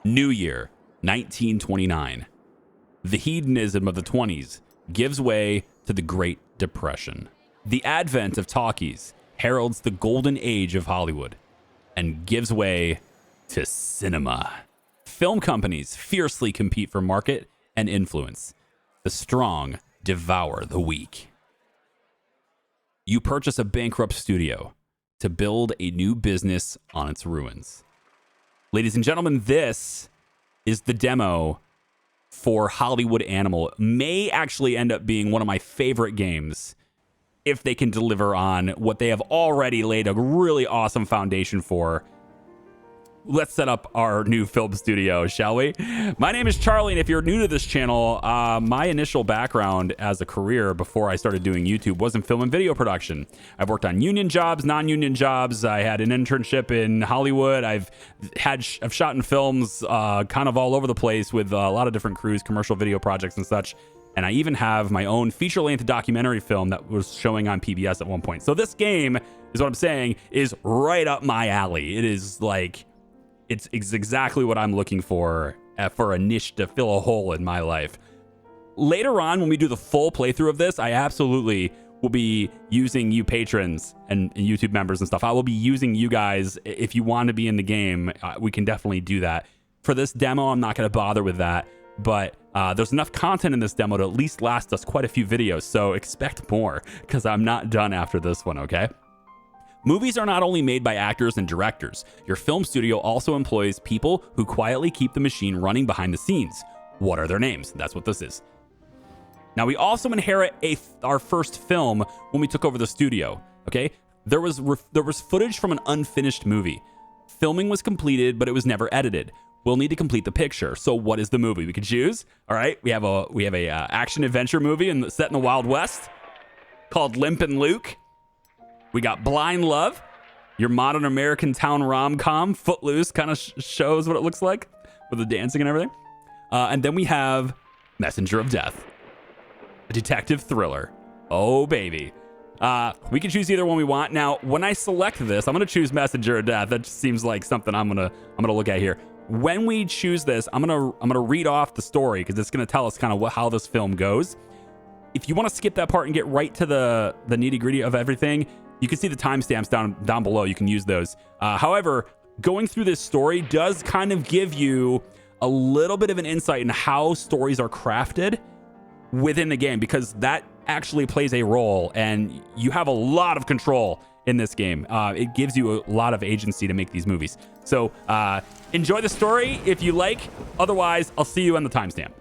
New Year, 1929. The hedonism of the 20s gives way to the Great Depression. The advent of talkies heralds the golden age of Hollywood and gives way to cinema. Film companies fiercely compete for market and influence. The strong devour the weak. You purchase a bankrupt studio to build a new business on its ruins. Ladies and gentlemen, this is the demo for Hollywood Animal. May actually end up being one of my favorite games if they can deliver on what they have already laid a really awesome foundation for. Let's set up our new film studio, shall we? My name is Charlie, and if you're new to this channel, my initial background as a career before I started doing YouTube was in film and video production. I've worked on union jobs, non-union jobs. I had an internship in Hollywood. I've shot in films kind of all over the place with a lot of different crews, commercial video projects and such. And I even have my own feature-length documentary film that was showing on PBS at one point. So this game, is what I'm saying, is right up my alley. It is like... It's exactly what I'm looking for a niche to fill a hole in my life. Later on, when we do the full playthrough of this, I absolutely will be using you patrons and YouTube members and stuff. I will be using you guys. If you want to be in the game, we can definitely do that. For this demo, I'm not going to bother with that. But there's enough content in this demo to at least last us quite a few videos. So expect more, because I'm not done after this one, okay? Movies are not only made by actors and directors. Your film studio also employs people who quietly keep the machine running behind the scenes. What are their names? That's what this is. Now, we also inherit our first film when we took over the studio, okay? There was footage from an unfinished movie. Filming was completed, but it was never edited. We'll need to complete the picture. So what is the movie? We can choose. All right, we have a action adventure movie set in the Wild West called Limp and Luke. We got Blind Love, your modern American town rom-com. Footloose kind of shows what it looks like with the dancing and everything. And then we have Messenger of Death, a detective thriller. Oh, baby. We can choose either one we want. Now, when I select this, I'm going to choose Messenger of Death. That just seems like something I'm going to look at here. When we choose this, I'm going to read off the story because it's going to tell us kind of how this film goes. If you want to skip that part and get right to the nitty-gritty of everything, you can see the timestamps down below. You can use those. However, going through this story does kind of give you a little bit of an insight in how stories are crafted within the game, because that actually plays a role, and you have a lot of control in this game. It gives you a lot of agency to make these movies. So enjoy the story if you like. Otherwise, I'll see you on the timestamp.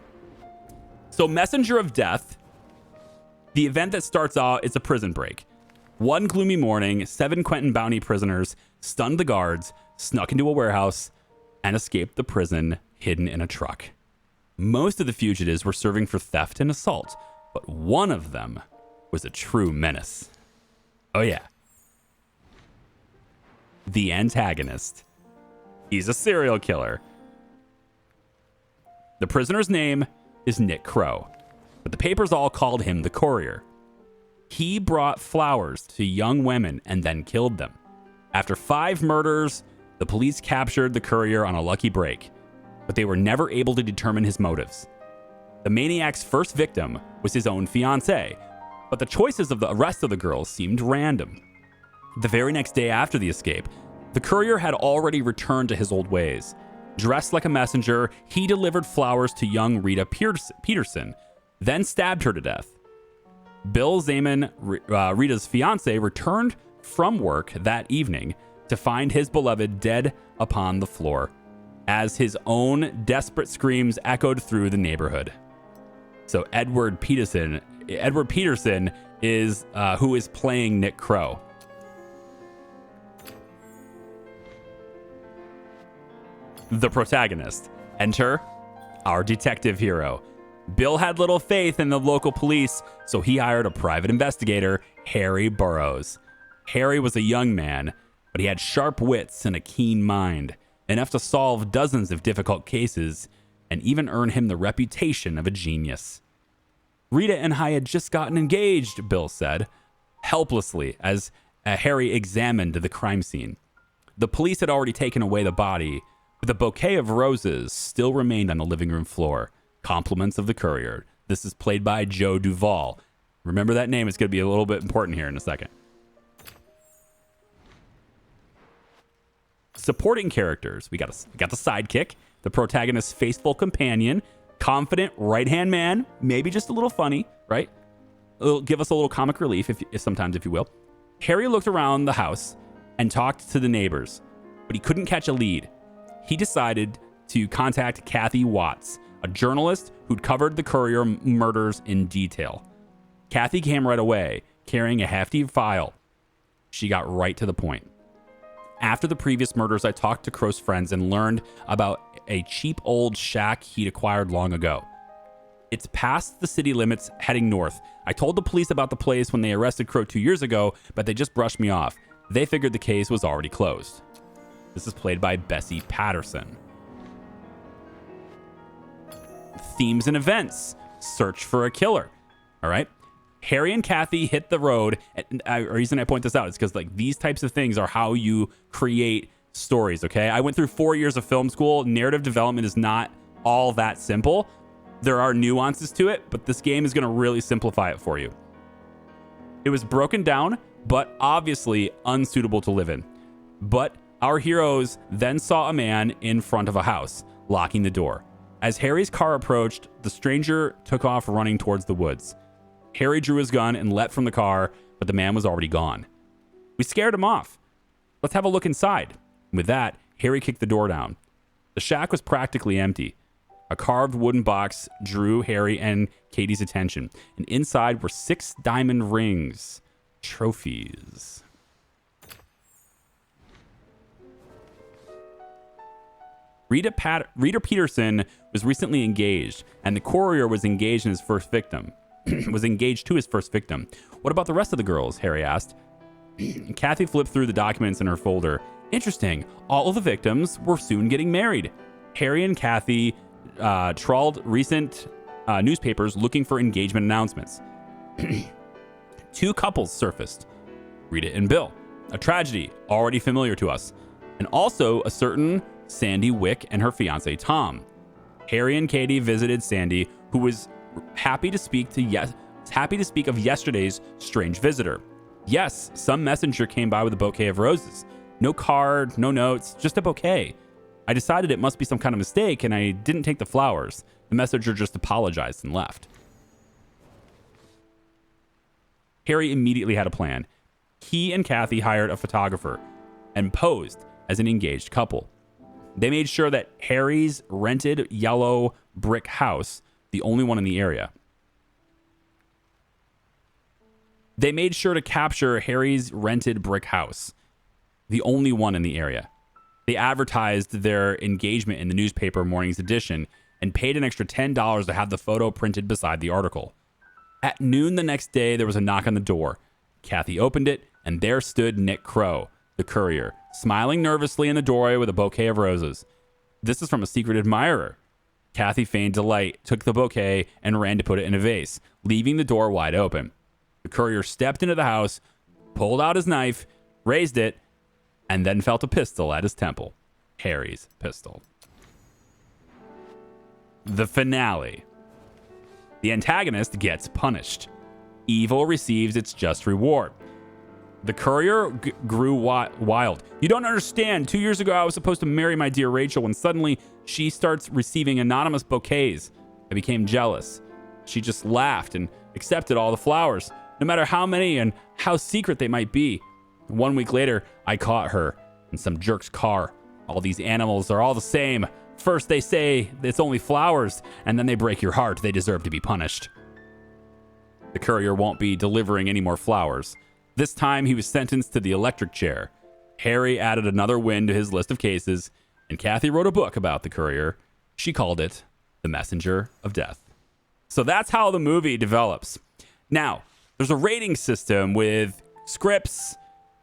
So Messenger of Death, the event that starts out, it's a prison break. One gloomy morning, 7 Quentin bounty prisoners stunned the guards, snuck into a warehouse, and escaped the prison hidden in a truck. Most of the fugitives were serving for theft and assault, but one of them was a true menace. Oh yeah. The antagonist. He's a serial killer. The prisoner's name is Nick Crow, but the papers all called him the Courier. He brought flowers to young women and then killed them. After 5 murders, the police captured the courier on a lucky break, but they were never able to determine his motives. The maniac's first victim was his own fiancée, but the choices of the rest of the girls seemed random. The very next day after the escape, the courier had already returned to his old ways. Dressed like a messenger, he delivered flowers to young Rita Peterson, then stabbed her to death. Bill Zaman, Rita's fiance, returned from work that evening to find his beloved dead upon the floor, as his own desperate screams echoed through the neighborhood. So Edward Peterson is who is playing Nick Crow. The protagonist. Enter our detective hero. Bill had little faith in the local police, so he hired a private investigator, Harry Burroughs. Harry was a young man, but he had sharp wits and a keen mind, enough to solve dozens of difficult cases and even earn him the reputation of a genius. Rita and I had just gotten engaged, Bill said, helplessly, as Harry examined the crime scene. The police had already taken away the body, The bouquet of roses still remained on the living room floor. Compliments of the courier. This is played by Joe Duvall. Remember that name. It's going to be a little bit important here in a second. Supporting characters. We got the sidekick, the protagonist's faithful companion, confident right-hand man, maybe just a little funny, right? It'll give us a little comic relief, if sometimes, if you will. Harry looked around the house and talked to the neighbors, but he couldn't catch a lead. He decided to contact Kathy Watts, a journalist who'd covered the Courier murders in detail. Kathy came right away, carrying a hefty file. She got right to the point. After the previous murders, I talked to Crow's friends and learned about a cheap old shack he'd acquired long ago. It's past the city limits heading north. I told the police about the place when they arrested Crow 2 years ago, but they just brushed me off. They figured the case was already closed. This is played by Bessie Patterson. Themes and events. Search for a killer. All right. Harry and Kathy hit the road. And the reason I point this out is because like these types of things are how you create stories. Okay. I went through 4 years of film school. Narrative development is not all that simple. There are nuances to it, but this game is going to really simplify it for you. It was broken down, but obviously unsuitable to live in. But our heroes then saw a man in front of a house, locking the door. As Harry's car approached, the stranger took off running towards the woods. Harry drew his gun and leapt from the car, but the man was already gone. We scared him off. Let's have a look inside. With that, Harry kicked the door down. The shack was practically empty. A carved wooden box drew Harry and Katie's attention, and inside were 6 diamond rings. Trophies. Rita Peterson was recently engaged, and the courier was engaged in his first victim. Was engaged to his first victim. What about the rest of the girls? Harry asked. Kathy flipped through the documents in her folder. Interesting. All of the victims were soon getting married. Harry and Kathy trawled recent newspapers looking for engagement announcements. 2 couples surfaced. Rita and Bill. A tragedy already familiar to us. And also a certain Sandy Wick and her fiancé Tom. Harry and Katie visited Sandy, who was happy to speak of yesterday's strange visitor. Yes, some messenger came by with a bouquet of roses. No card, no notes, just a bouquet. I decided it must be some kind of mistake, and I didn't take the flowers. The messenger just apologized and left. Harry immediately had a plan. He and Kathy hired a photographer and posed as an engaged couple. They made sure that Harry's rented yellow brick house, the only one in the area. They made sure to capture Harry's rented brick house, the only one in the area. They advertised their engagement in the newspaper morning's edition and paid an extra $10 to have the photo printed beside the article. At noon the next day, there was a knock on the door. Kathy opened it, and there stood Nick Crow, the courier, smiling nervously in the doorway with a bouquet of roses. This is from a secret admirer. Kathy feigned delight, took the bouquet, and ran to put it in a vase, leaving the door wide open. The courier stepped into the house, pulled out his knife, raised it, and then felt a pistol at his temple. Harry's pistol. The finale. The antagonist gets punished. Evil receives its just reward. The courier grew wild. You don't understand. 2 years ago, I was supposed to marry my dear Rachel when suddenly she starts receiving anonymous bouquets. I became jealous. She just laughed and accepted all the flowers, no matter how many and how secret they might be. 1 week later, I caught her in some jerk's car. All these animals are all the same. First, they say it's only flowers, and then they break your heart. They deserve to be punished. The courier won't be delivering any more flowers. This time, he was sentenced to the electric chair. Harry added another win to his list of cases, and Kathy wrote a book about the courier. She called it The Messenger of Death. So that's how the movie develops. Now, there's a rating system with scripts,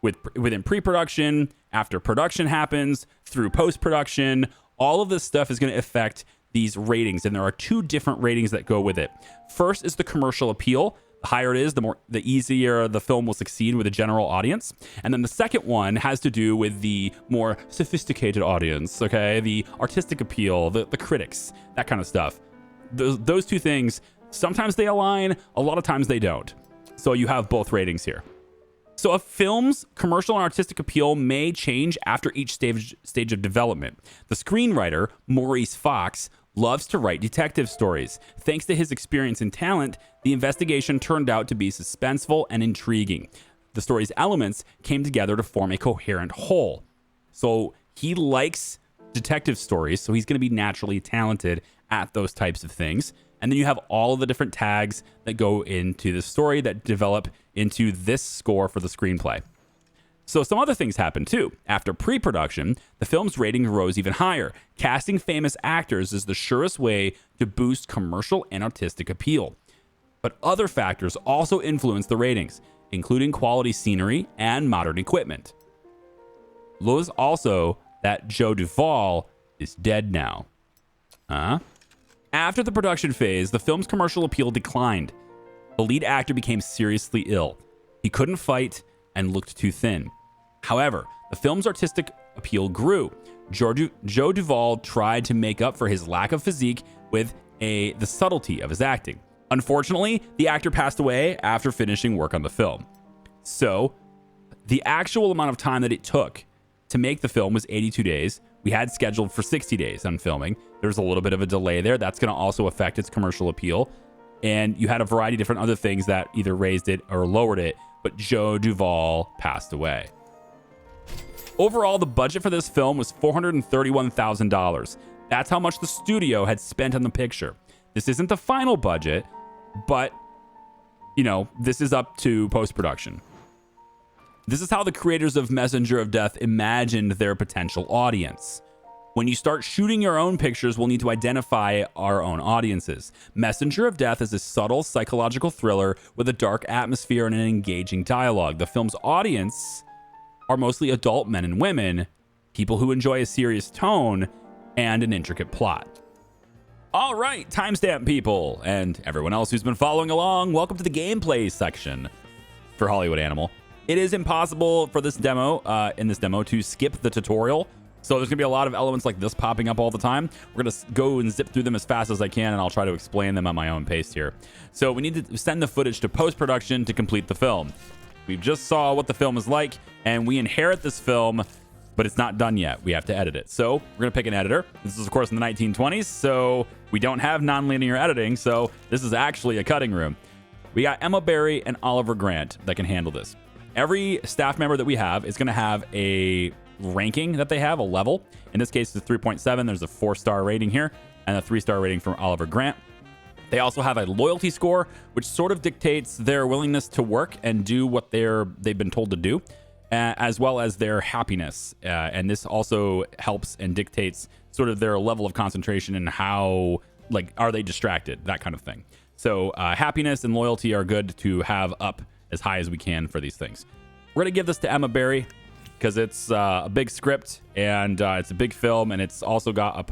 within pre-production, after production happens, through post-production. All of this stuff is going to affect these ratings, and there are 2 different ratings that go with it. First is the commercial appeal. The higher it is, the easier the film will succeed with a general audience. And then the second one has to do with the more sophisticated audience, okay? The artistic appeal, the critics, that kind of stuff. Those two things, sometimes they align, a lot of times they don't. So you have both ratings here. So a film's commercial and artistic appeal may change after each stage of development. The screenwriter, Maurice Fox, loves to write detective stories. Thanks to his experience and talent, the investigation turned out to be suspenseful and intriguing. The story's elements came together to form a coherent whole. So he likes detective stories, so he's going to be naturally talented at those types of things. And then you have all of the different tags that go into the story that develop into this score for the screenplay. So some other things happened too. After pre-production, the film's rating rose even higher. Casting famous actors is the surest way to boost commercial and artistic appeal. But other factors also influence the ratings, including quality scenery and modern equipment. Notice also that Joe Duvall is dead now. After the production phase, the film's commercial appeal declined. The lead actor became seriously ill. He couldn't fight and looked too thin. However, the film's artistic appeal grew. Joe Duvall tried to make up for his lack of physique with the subtlety of his acting. Unfortunately, the actor passed away after finishing work on the film. So, the actual amount of time that it took to make the film was 82 days. We had scheduled for 60 days on filming. There's a little bit of a delay there. That's going to also affect its commercial appeal. And you had a variety of different other things that either raised it or lowered it, but Joe Duvall passed away. Overall, the budget for this film was $431,000. That's how much the studio had spent on the picture. This isn't the final budget, but, this is up to post-production. This is how the creators of Messenger of Death imagined their potential audience. When you start shooting your own pictures, we'll need to identify our own audiences. Messenger of Death is a subtle psychological thriller with a dark atmosphere and an engaging dialogue. The film's audience are mostly adult men and women, people who enjoy a serious tone and an intricate plot. All right, timestamp people, and everyone else who's been following along, welcome to the gameplay section for Hollywood Animal. It is impossible for this demo, to skip the tutorial. So there's gonna be a lot of elements like this popping up all the time. We're gonna go and zip through them as fast as I can, and I'll try to explain them at my own pace here. So we need to send the footage to post-production to complete the film. We've just saw what the film is like, and we inherit this film, but it's not done yet. We have to edit it. So we're gonna pick an editor. This is of course in the 1920s, so we don't have nonlinear editing, so this is actually a cutting room. We got Emma Barry and Oliver Grant that can handle this. Every staff member that we have is going to have a ranking that they have, a level. In this case, it's 3.7. There's a 4-star rating here and a 3-star rating from Oliver Grant. They also have a loyalty score, which sort of dictates their willingness to work and do what they've been told to do, as well as their happiness. And this also helps and dictates sort of their level of concentration and how, are they distracted, that kind of thing. So happiness and loyalty are good to have up as high as we can for these things. We're gonna give this to Emma Barry because it's a big script and it's a big film, and it's also got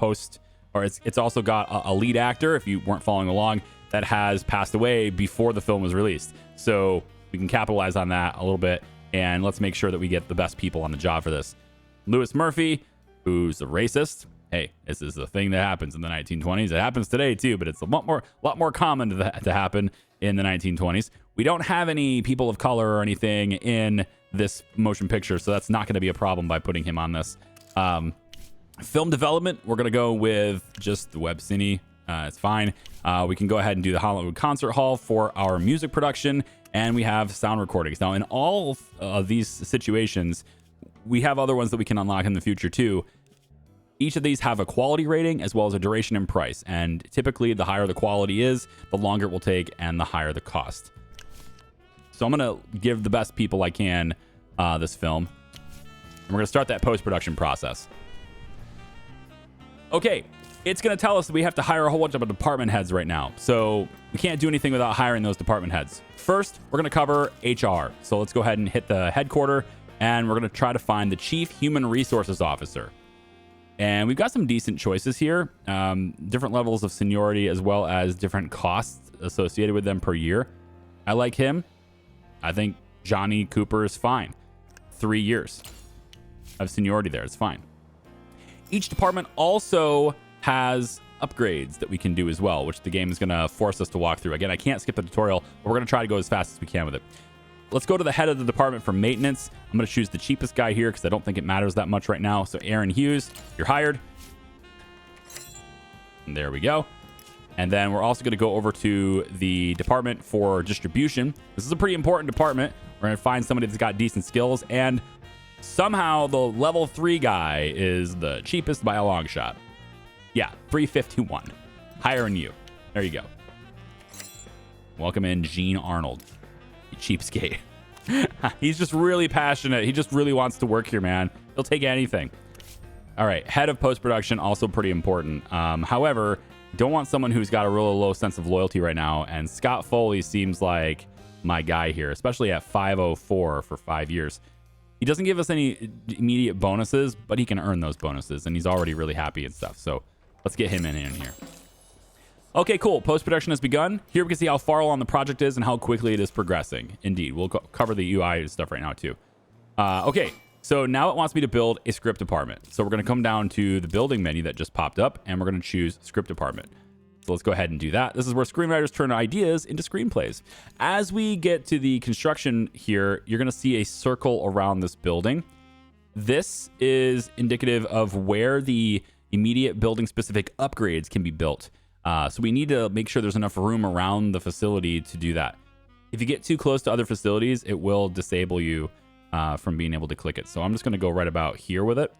it's also got a lead actor, if you weren't following along, that has passed away before the film was released. So we can capitalize on that a little bit, and let's make sure that we get the best people on the job for this. Louis Murphy, who's a racist. Hey, this is a thing that happens in the 1920s. It happens today too, but it's a lot more common to happen in the 1920s. We don't have any people of color or anything in this motion picture, so that's not going to be a problem by putting him on this. Film development, we're going to go with just the Web Cine. It's fine. We can go ahead and do the Hollywood Concert Hall for our music production, and we have sound recordings. Now, in all of these situations, we have other ones that we can unlock in the future too. Each of these have a quality rating as well as a duration and price. And typically, the higher the quality is, the longer it will take and the higher the cost. So I'm going to give the best people I can this film. And we're going to start that post-production process. Okay, it's going to tell us that we have to hire a whole bunch of department heads right now. So we can't do anything without hiring those department heads. First, we're going to cover HR. So let's go ahead and hit the headquarters, and we're going to try to find the Chief Human Resources Officer. And we've got some decent choices here, different levels of seniority as well as different costs associated with them per year. I like him. I think Johnny Cooper is fine. 3 years of seniority there. It's fine. Each department also has upgrades that we can do as well, which the game is going to force us to walk through. Again, I can't skip the tutorial, but we're going to try to go as fast as we can with it. Let's go to the head of the department for maintenance. I'm going to choose the cheapest guy here because I don't think it matters that much right now. So Aaron Hughes, you're hired. And there we go. And then we're also going to go over to the department for distribution. This is a pretty important department. We're going to find somebody that's got decent skills. And somehow the level 3 guy is the cheapest by a long shot. Yeah, 351. Hiring you. There you go. Welcome in Gene Arnold. You cheapskate. He's just really passionate. He just really wants to work here, man. He'll take anything. All right, head of post-production, also pretty important. However, don't want someone who's got a really low sense of loyalty right now. And Scott Foley seems like my guy here, especially at 504 for 5 years. He doesn't give us any immediate bonuses, but he can earn those bonuses, and he's already really happy and stuff. So let's get him in here. Okay, cool. Post-production has begun. Here we can see how far along the project is and how quickly it is progressing. Indeed. We'll cover the UI stuff right now, too. Okay, so now it wants me to build a script department. So we're going to come down to the building menu that just popped up, and we're going to choose script department. So let's go ahead and do that. This is where screenwriters turn ideas into screenplays. As we get to the construction here, you're going to see a circle around this building. This is indicative of where the immediate building-specific upgrades can be built. So we need to make sure there's enough room around the facility to do that. If you get too close to other facilities, it will disable you from being able to click it. So I'm just going to go right about here with it.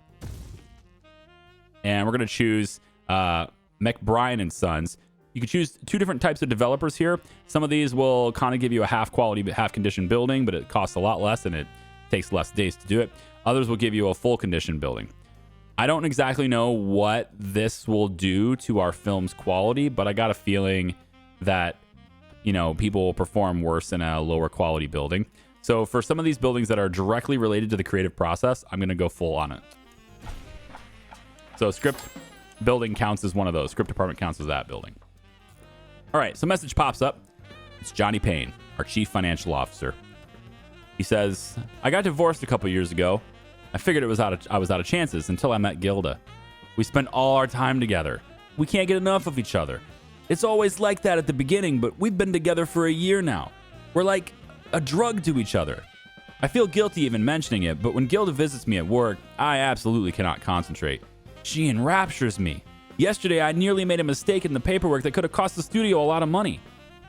And we're going to choose McBrien and Sons. You can choose 2 different types of developers here. Some of these will kind of give you a half-quality, half-conditioned building, but it costs a lot less and it takes less days to do it. Others will give you a full-conditioned building. I don't exactly know what this will do to our film's quality, but I got a feeling that, you know, people will perform worse in a lower quality building. So for some of these buildings that are directly related to the creative process, I'm going to go full on it. So script building counts as one of those. Script department counts as that building. All right, so message pops up. It's Johnny Payne, our chief financial officer. He says, I got divorced a couple years ago. I figured I was out of chances until I met Gilda. We spent all our time together. We can't get enough of each other. It's always like that at the beginning, but we've been together for a year now. We're like a drug to each other. I feel guilty even mentioning it, but when Gilda visits me at work, I absolutely cannot concentrate. She enraptures me. Yesterday, I nearly made a mistake in the paperwork that could have cost the studio a lot of money.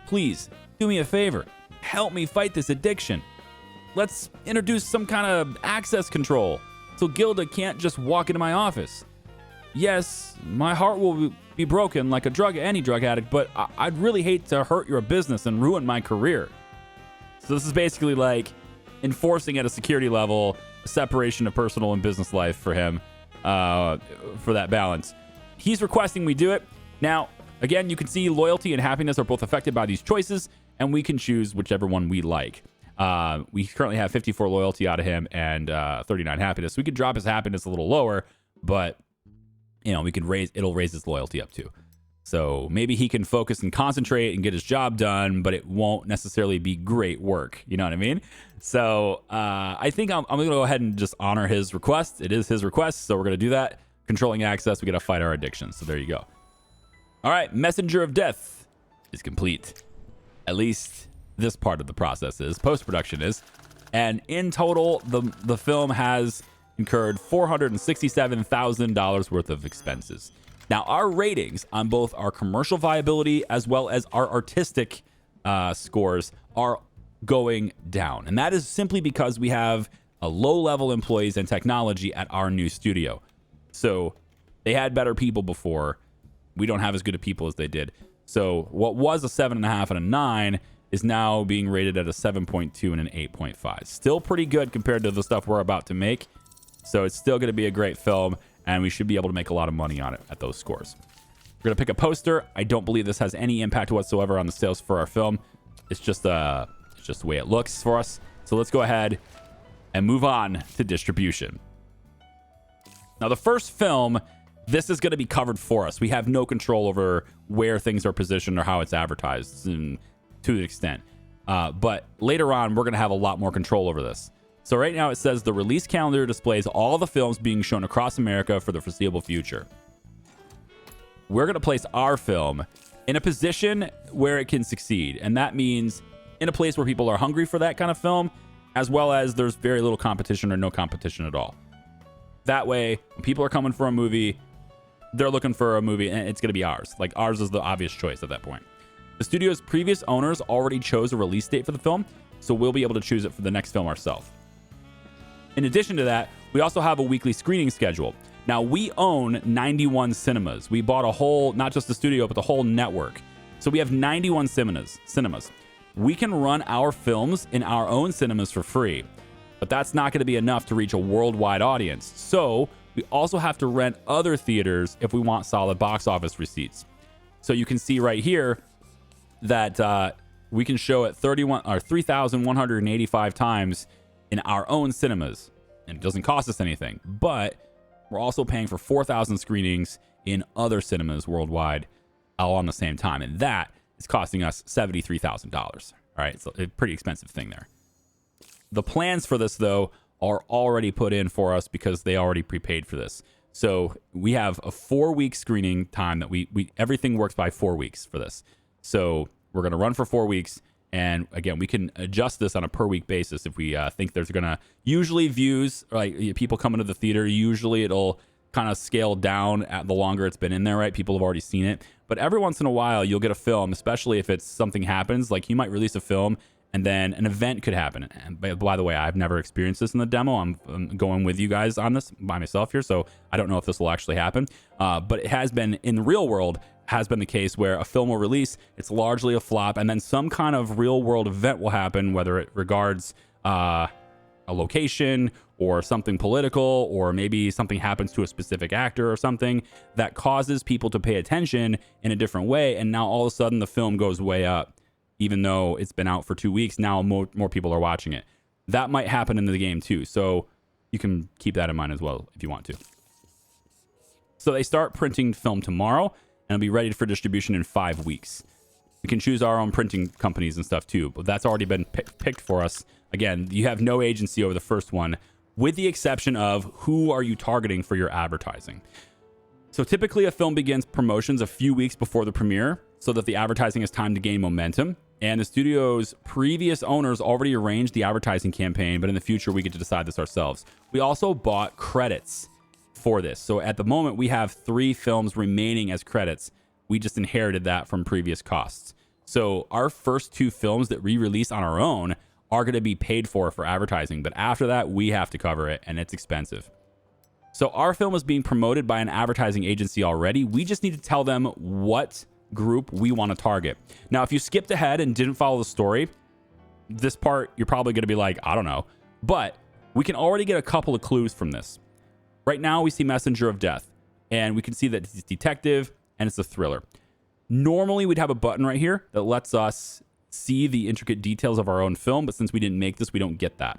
Please, do me a favor. Help me fight this addiction. Let's introduce some kind of access control so Gilda can't just walk into my office. Yes, my heart will be broken like any drug addict, but I'd really hate to hurt your business and ruin my career. So this is basically like enforcing at a security level a separation of personal and business life for him, for that balance. He's requesting we do it. Now, again, you can see loyalty and happiness are both affected by these choices, and we can choose whichever one we like. We currently have 54 loyalty out of him and 39 happiness. So we could drop his happiness a little lower, but you know, it'll raise his loyalty up too. So maybe he can focus and concentrate and get his job done, but it won't necessarily be great work. You know what I mean? So I think I'm going to go ahead and just honor his request. It is his request, so we're going to do that. Controlling access, we got to fight our addictions. So there you go. All right, Messenger of Death is complete. At least this part of the process is. Post-production is. And in total, the film has incurred $467,000 worth of expenses. Now, our ratings on both our commercial viability as well as our artistic scores are going down. And that is simply because we have a low-level employees and technology at our new studio. So they had better people before. We don't have as good of people as they did. So what was a 7.5 and a 9 is now being rated at a 7.2 and an 8.5. Still pretty good compared to the stuff we're about to make. So it's still going to be a great film, and we should be able to make a lot of money on it at those scores. We're going to pick a poster. I don't believe this has any impact whatsoever on the sales for our film. It's just the way it looks for us. So let's go ahead and move on to distribution. Now, the first film, this is going to be covered for us. We have no control over where things are positioned or how it's advertised to an extent. But later on, we're going to have a lot more control over this. So right now it says the release calendar displays all the films being shown across America for the foreseeable future. We're going to place our film in a position where it can succeed. And that means in a place where people are hungry for that kind of film, as well as there's very little competition or no competition at all. That way, when people are coming for a movie, they're looking for a movie, and it's going to be ours. Like, ours is the obvious choice at that point. The studio's previous owners already chose a release date for the film, so we'll be able to choose it for the next film ourselves. In addition to that, we also have a weekly screening schedule. Now, we own 91 cinemas. We bought a whole, not just the studio, but the whole network. So we have 91 cinemas. We can run our films in our own cinemas for free, but that's not going to be enough to reach a worldwide audience. So we also have to rent other theaters if we want solid box office receipts. So you can see right here that we can show it 3,185 times in our own cinemas, and it doesn't cost us anything, but we're also paying for 4,000 screenings in other cinemas worldwide all on the same time, and that is costing us $73,000. All right, so a pretty expensive thing there. The plans for this, though, are already put in for us because they already prepaid for this. So we have a 4-week screening time that we everything works by 4 weeks for this. So we're going to run for 4 weeks. And again, we can adjust this on a per week basis if we think there's going to usually views, like people coming to the theater. Usually it'll kind of scale down at the longer it's been in there, right? People have already seen it. But every once in a while, you'll get a film, especially if it's something happens. Like you might release a film and then an event could happen. And by the way, I've never experienced this in the demo. I'm going with you guys on this by myself here, so I don't know if this will actually happen. But it has been in the real world, has been the case where a film will release, it's largely a flop, and then some kind of real world event will happen, whether it regards a location or something political, or maybe something happens to a specific actor or something that causes people to pay attention in a different way. And now all of a sudden the film goes way up, even though it's been out for 2 weeks. Now more people are watching it. That might happen in the game too. So you can keep that in mind as well if you want to. So they start printing film tomorrow and it'll be ready for distribution in 5 weeks. We can choose our own printing companies and stuff too, but that's already been picked for us. Again, you have no agency over the first one, with the exception of who are you targeting for your advertising. So typically a film begins promotions a few weeks before the premiere so that the advertising has time to gain momentum. And the studio's previous owners already arranged the advertising campaign, but in the future we get to decide this ourselves. We also bought credits for this. So at the moment we have 3 films remaining as credits. We just inherited that from previous costs. So our first 2 films that we release on our own are going to be paid for advertising, but after that we have to cover it, and it's expensive. So our film is being promoted by an advertising agency already. We just need to tell them what group we want to target. Now, if you skipped ahead and didn't follow the story, this part you're probably going to be like, I don't know, but we can already get a couple of clues from this. Right now we see Messenger of Death, and we can see that it's detective and it's a thriller. Normally we'd have a button right here that lets us see the intricate details of our own film, but since we didn't make this, we don't get that.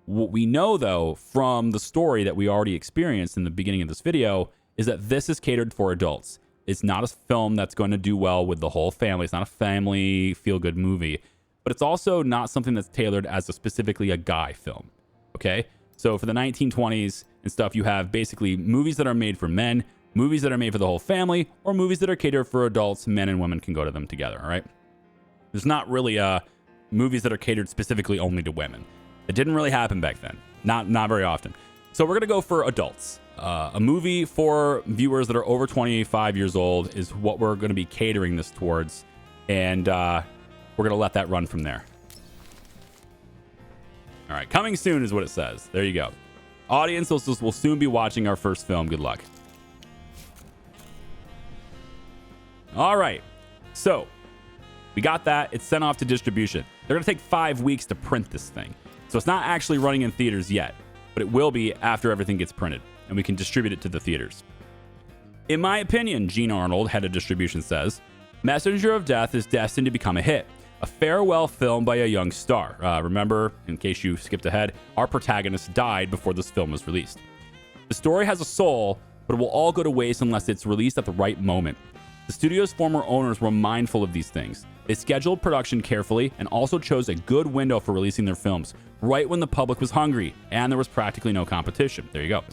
What we know, though, from the story that we already experienced in the beginning of this video is that this is catered for adults. It's not a film that's going to do well with the whole family. It's not a family feel-good movie, but it's also not something that's tailored as specifically a guy film, okay? So for the 1920s and stuff, you have basically movies that are made for men, movies that are made for the whole family, or movies that are catered for adults. Men and women can go to them together, all right? There's not really movies that are catered specifically only to women. It didn't really happen back then. Not very often. So we're going to go for adults. A movie for viewers that are over 25 years old is what we're going to be catering this towards. And we're going to let that run from there. All right. Coming soon is what it says. There you go. Audience will soon be watching our first film. Good luck. All right. So we got that. It's sent off to distribution. They're going to take 5 weeks to print this thing. So it's not actually running in theaters yet, but it will be after everything gets printed and we can distribute it to the theaters. In my opinion, Gene Arnold, head of distribution, says, Messenger of Death is destined to become a hit, a farewell film by a young star. Remember, in case you skipped ahead, our protagonist died before this film was released. The story has a soul, but it will all go to waste unless it's released at the right moment. The studio's former owners were mindful of these things. They scheduled production carefully and also chose a good window for releasing their films, right when the public was hungry and there was practically no competition. There you go.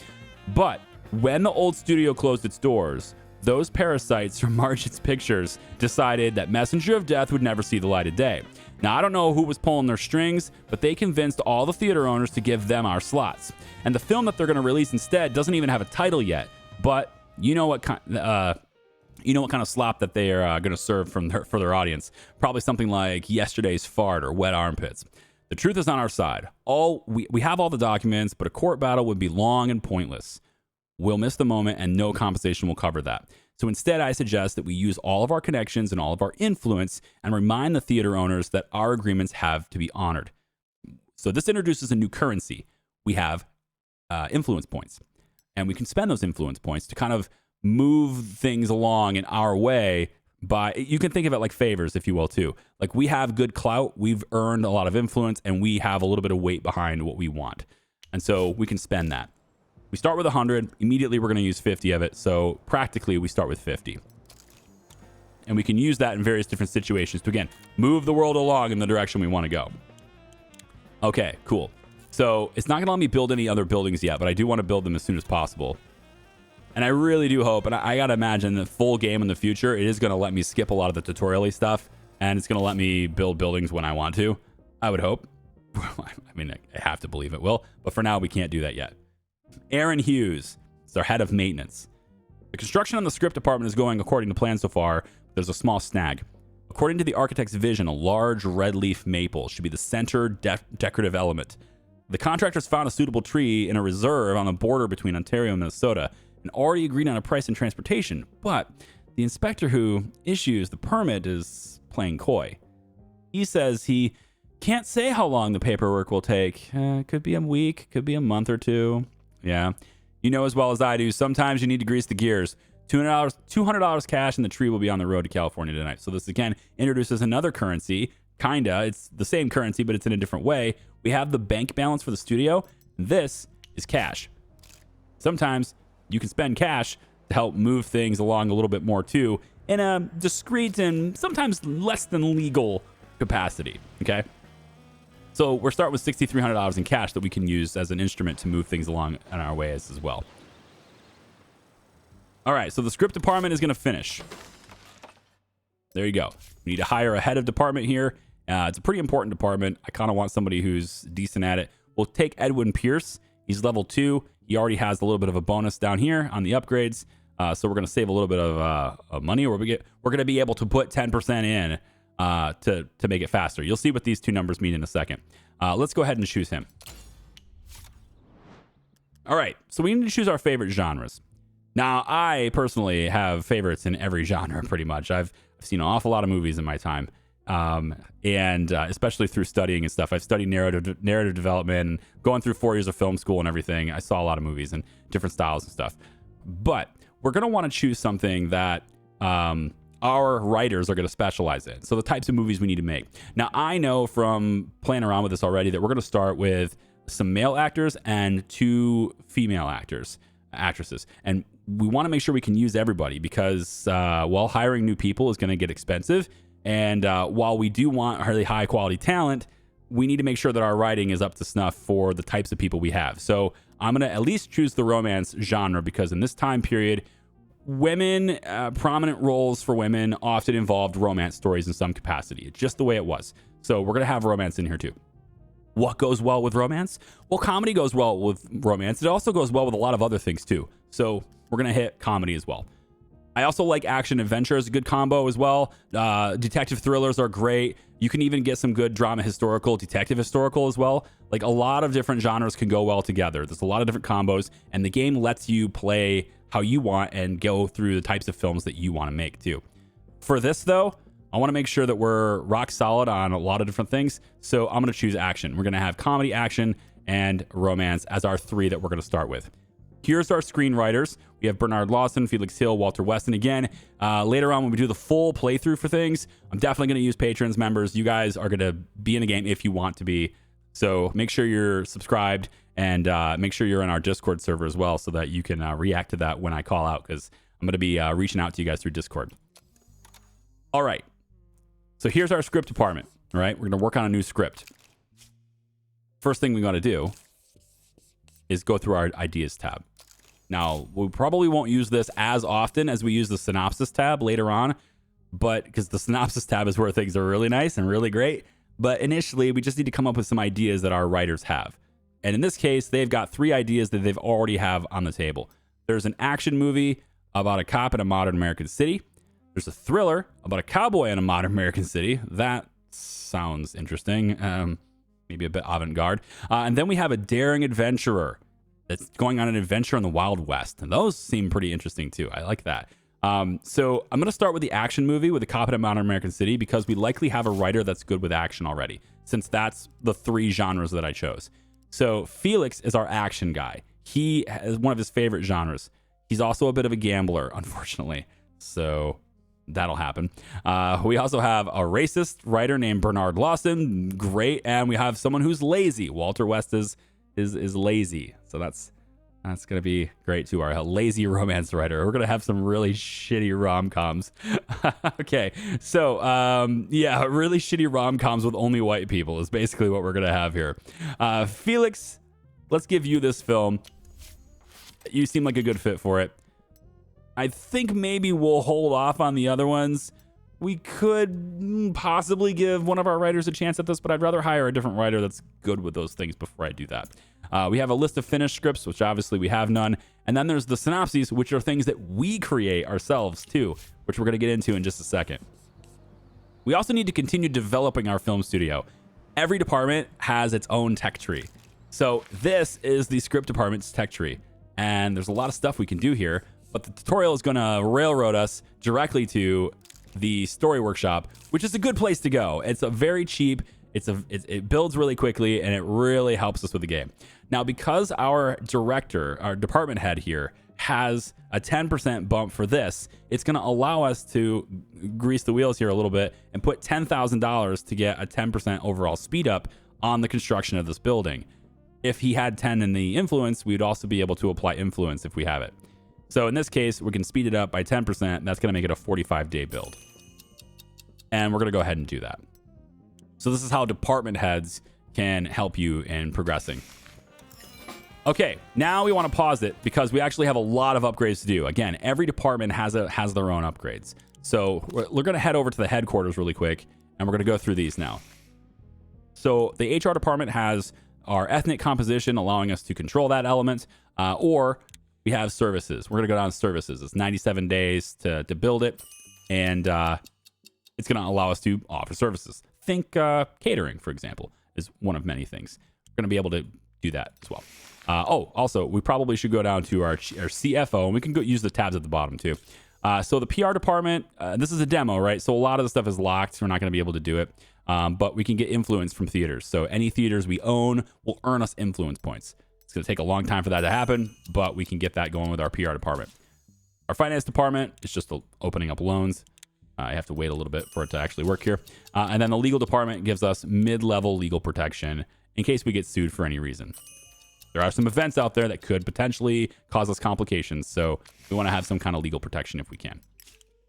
But when the old studio closed its doors, those parasites from Margit's Pictures decided that Messenger of Death would never see the light of day. Now, I don't know who was pulling their strings, but they convinced all the theater owners to give them our slots. And the film that they're going to release instead doesn't even have a title yet, but you know what kind of slop that they are going to serve for their audience. Probably something like Yesterday's Fart or Wet Armpits. The truth is on our side. We have all the documents, but a court battle would be long and pointless. We'll miss the moment and no compensation will cover that. So instead, I suggest that we use all of our connections and all of our influence and remind the theater owners that our agreements have to be honored. So this introduces a new currency. We have influence points, and we can spend those influence points to kind of move things along in our way. You can think of it like favors, if you will, too. Like, we have good clout, we've earned a lot of influence, and we have a little bit of weight behind what we want. And so we can spend that. We start with 100. Immediately, we're going to use 50 of it. So practically, we start with 50. And we can use that in various different situations to, again, move the world along in the direction we want to go. Okay, cool. So it's not going to let me build any other buildings yet, but I do want to build them as soon as possible. And I really do hope, and I got to imagine the full game in the future, it is going to let me skip a lot of the tutorial-y stuff, and it's going to let me build buildings when I want to. I would hope. I mean, I have to believe it will, but for now, we can't do that yet. Aaron Hughes is our head of maintenance. The construction on the script department is going according to plan so far. There's a small snag. According to the architect's vision, a large red leaf maple should be the center decorative element. The contractors found a suitable tree in a reserve on the border between Ontario and Minnesota and already agreed on a price and transportation, but the inspector who issues the permit is playing coy. He says he can't say how long the paperwork will take. Could be a week, could be a month or two. Yeah, you know as well as I do, sometimes you need to grease the gears. $200 cash and the tree will be on the road to California tonight. So this again introduces another currency. Kinda, it's the same currency, but it's in a different way. We have the bank balance for the studio. This is cash. Sometimes you can spend cash to help move things along a little bit more too, in a discreet and sometimes less than legal capacity. Okay. So we're starting with $6,300 in cash that we can use as an instrument to move things along in our ways as well. All right, so the script department is going to finish. There you go. We need to hire a head of department here. It's a pretty important department. I kind of want somebody who's decent at it. We'll take Edwin Pierce. He's level 2. He already has a little bit of a bonus down here on the upgrades. So we're going to save a little bit of money. We're going to be able to put 10% in to make it faster. You'll see what these two numbers mean in a second. Let's go ahead and choose him. All right, so we need to choose our favorite genres. Now, I personally have favorites in every genre pretty much. I've seen an awful lot of movies in my time, and especially through studying and stuff. I've studied narrative development, going through 4 years of film school and everything. I saw a lot of movies and different styles and stuff. But we're going to want to choose something that our writers are going to specialize in. So the types of movies we need to make. Now, I know from playing around with this already that we're going to start with some male actors and 2 female actresses. And we want to make sure we can use everybody because while hiring new people is going to get expensive, and while we do want really high quality talent, we need to make sure that our writing is up to snuff for the types of people we have. So I'm going to at least choose the romance genre because in this time period, women, prominent roles for women often involved romance stories in some capacity. It's just the way it was. So we're going to have romance in here too. What goes well with romance? Well, comedy goes well with romance. It also goes well with a lot of other things too. So we're going to hit comedy as well. I also like action adventure as a good combo as well. Detective thrillers are great. You can even get some good drama detective historical as well. Like a lot of different genres can go well together. There's a lot of different combos and the game lets you play how you want and go through the types of films that you want to make too. For this though, I want to make sure that we're rock solid on a lot of different things. So I'm going to choose action. We're going to have comedy, action, and romance as our 3 that we're going to start with. Here's our screenwriters. We have Bernard Lawson, Felix Hill, Walter Weston. Again, later on when we do the full playthrough for things, I'm definitely going to use patrons, members. You guys are going to be in the game if you want to be. So make sure you're subscribed and make sure you're in our Discord server as well so that you can react to that when I call out because I'm going to be reaching out to you guys through Discord. All right. So here's our script department. All right. We're going to work on a new script. First thing we got to do is go through our ideas tab. Now, we probably won't use this as often as we use the synopsis tab later on, but because the synopsis tab is where things are really nice and really great. But initially, we just need to come up with some ideas that our writers have. And in this case, they've got 3 ideas that they've already have on the table. There's an action movie about a cop in a modern American city. There's a thriller about a cowboy in a modern American city. That sounds interesting. Maybe a bit avant-garde. And then we have a daring adventurer that's going on an adventure in the Wild West. And those seem pretty interesting too. I like that. So I'm going to start with the action movie with a cop in a modern American city because we likely have a writer that's good with action already, since that's the 3 genres that I chose. So Felix is our action guy. He has one of his favorite genres. He's also a bit of a gambler, unfortunately. So that'll happen. We also have a racist writer named Bernard Lawson. Great. And we have someone who's lazy. Walter West is lazy. So that's going to be great too. Our lazy romance writer. We're going to have some really shitty rom-coms. Okay. So, really shitty rom-coms with only white people is basically what we're going to have here. Felix, let's give you this film. You seem like a good fit for it. I think maybe we'll hold off on the other ones. We could possibly give one of our writers a chance at this, but I'd rather hire a different writer that's good with those things before I do that. We have a list of finished scripts, which obviously we have none. And then there's the synopses, which are things that we create ourselves too, which we're going to get into in just a second. We also need to continue developing our film studio. Every department has its own tech tree. So this is the script department's tech tree. And there's a lot of stuff we can do here, but the tutorial is going to railroad us directly to the story workshop, which is a good place to go. It's a very cheap. It builds really quickly, and it really helps us with the game. Now, because our director, our department head here, has a 10% bump for this, it's going to allow us to grease the wheels here a little bit and put $10,000 to get a 10% overall speed up on the construction of this building. If he had 10 in the influence, we'd also be able to apply influence if we have it. So in this case, we can speed it up by 10%. That's going to make it a 45-day build. And we're going to go ahead and do that. So this is how department heads can help you in progressing. Okay, now we want to pause it because we actually have a lot of upgrades to do. Again, every department has their own upgrades. So we're going to head over to the headquarters really quick, and we're going to go through these now. So the HR department has our ethnic composition, allowing us to control that element, or we have services. We're going to go down to services. It's 97 days to build it, and it's going to allow us to offer services. Think catering, for example, is one of many things. We're going to be able to do that as well. Also, we probably should go down to our CFO, and we can go use the tabs at the bottom too. So the PR department, this is a demo, right? So a lot of the stuff is locked. So we're not going to be able to do it, but we can get influence from theaters. So any theaters we own will earn us influence points. It's going to take a long time for that to happen, but we can get that going with our PR department. Our finance department is just opening up loans. I have to wait a little bit for it to actually work here. And then the legal department gives us mid-level legal protection in case we get sued for any reason. There are some events out there that could potentially cause us complications, so we want to have some kind of legal protection if we can.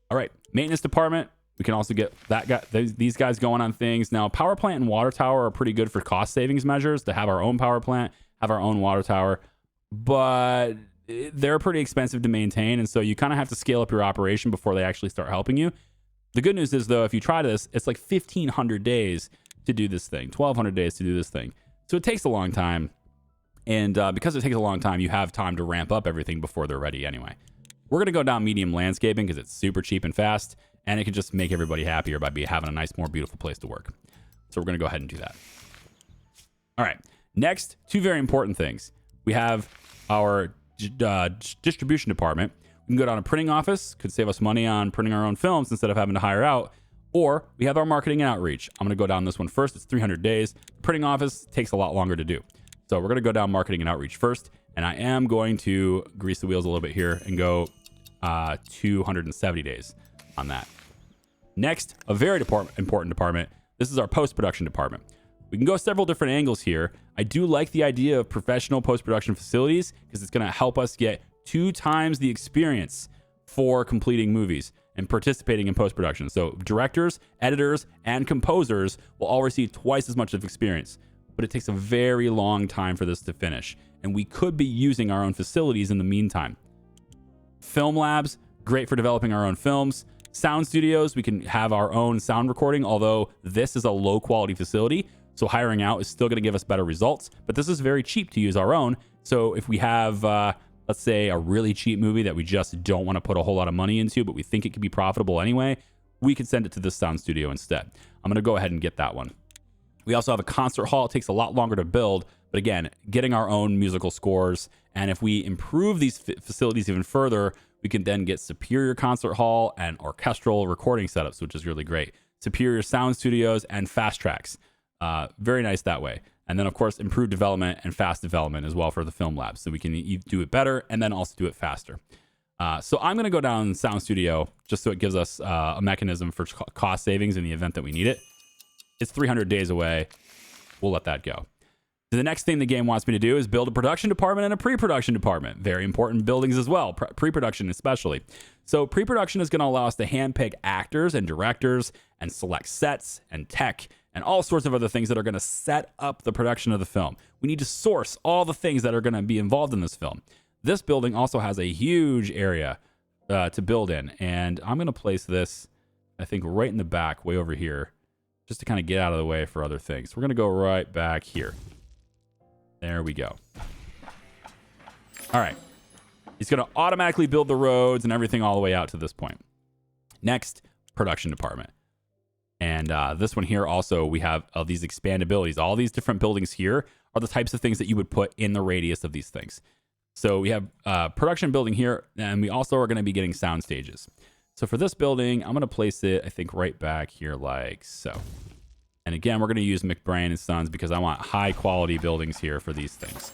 All right, maintenance department. We can also get these guys going on things. Now, power plant and water tower are pretty good for cost savings measures to have our own power plant, have our own water tower, but they're pretty expensive to maintain, and so you kind of have to scale up your operation before they actually start helping you. The good news is, though, if you try this, it's like 1,500 days to do this thing, 1,200 days to do this thing. So it takes a long time. And because it takes a long time, you have time to ramp up everything before they're ready anyway. We're going to go down medium landscaping because it's super cheap and fast, and it can just make everybody happier by having a nice, more beautiful place to work. So we're going to go ahead and do that. All right. Next, 2 very important things. We have our distribution department. We can go down to printing office, could save us money on printing our own films instead of having to hire out. Or we have our marketing and outreach. I'm going to go down this one first. It's 300 days. Printing office takes a lot longer to do. So we're going to go down marketing and outreach first. And I am going to grease the wheels a little bit here and go 270 days on that. Next, a very important department. This is our post-production department. We can go several different angles here. I do like the idea of professional post-production facilities because it's going to help us get 2 times the experience for completing movies and participating in post-production. So directors, editors, and composers will all receive twice as much of experience, but it takes a very long time for this to finish. And we could be using our own facilities in the meantime. Film labs, great for developing our own films. Sound studios, we can have our own sound recording, although this is a low quality facility. So hiring out is still going to give us better results, but this is very cheap to use our own. So if we have, let's say, a really cheap movie that we just don't want to put a whole lot of money into, but we think it could be profitable anyway, we could send it to this sound studio instead. I'm going to go ahead and get that one. We also have a concert hall. It takes a lot longer to build, but again, getting our own musical scores. And if we improve these facilities even further, we can then get superior concert hall and orchestral recording setups, which is really great. Superior sound studios and fast tracks. Very nice that way. And then, of course, improved development and fast development as well for the film labs. So we can do it better and then also do it faster. So I'm going to go down sound studio just so it gives us a mechanism for cost savings in the event that we need it. It's 300 days away. We'll let that go. The next thing the game wants me to do is build a production department and a pre-production department. Very important buildings as well, pre-production especially. So pre-production is going to allow us to handpick actors and directors and select sets and tech and all sorts of other things that are going to set up the production of the film. We need to source all the things that are going to be involved in this film. This building also has a huge area to build in, and I'm going to place this, I think, right in the back, way over here, just to kind of get out of the way for other things. We're going to go right back here. There we go. All right. He's going to automatically build the roads and everything all the way out to this point. Next, production department. And this one here also, we have these expandabilities. All these different buildings here are the types of things that you would put in the radius of these things. So we have production building here, and we also are going to be getting sound stages. So for this building, I'm going to place it, I think, right back here like so. And again, we're going to use McBrain and Sons because I want high quality buildings here for these things.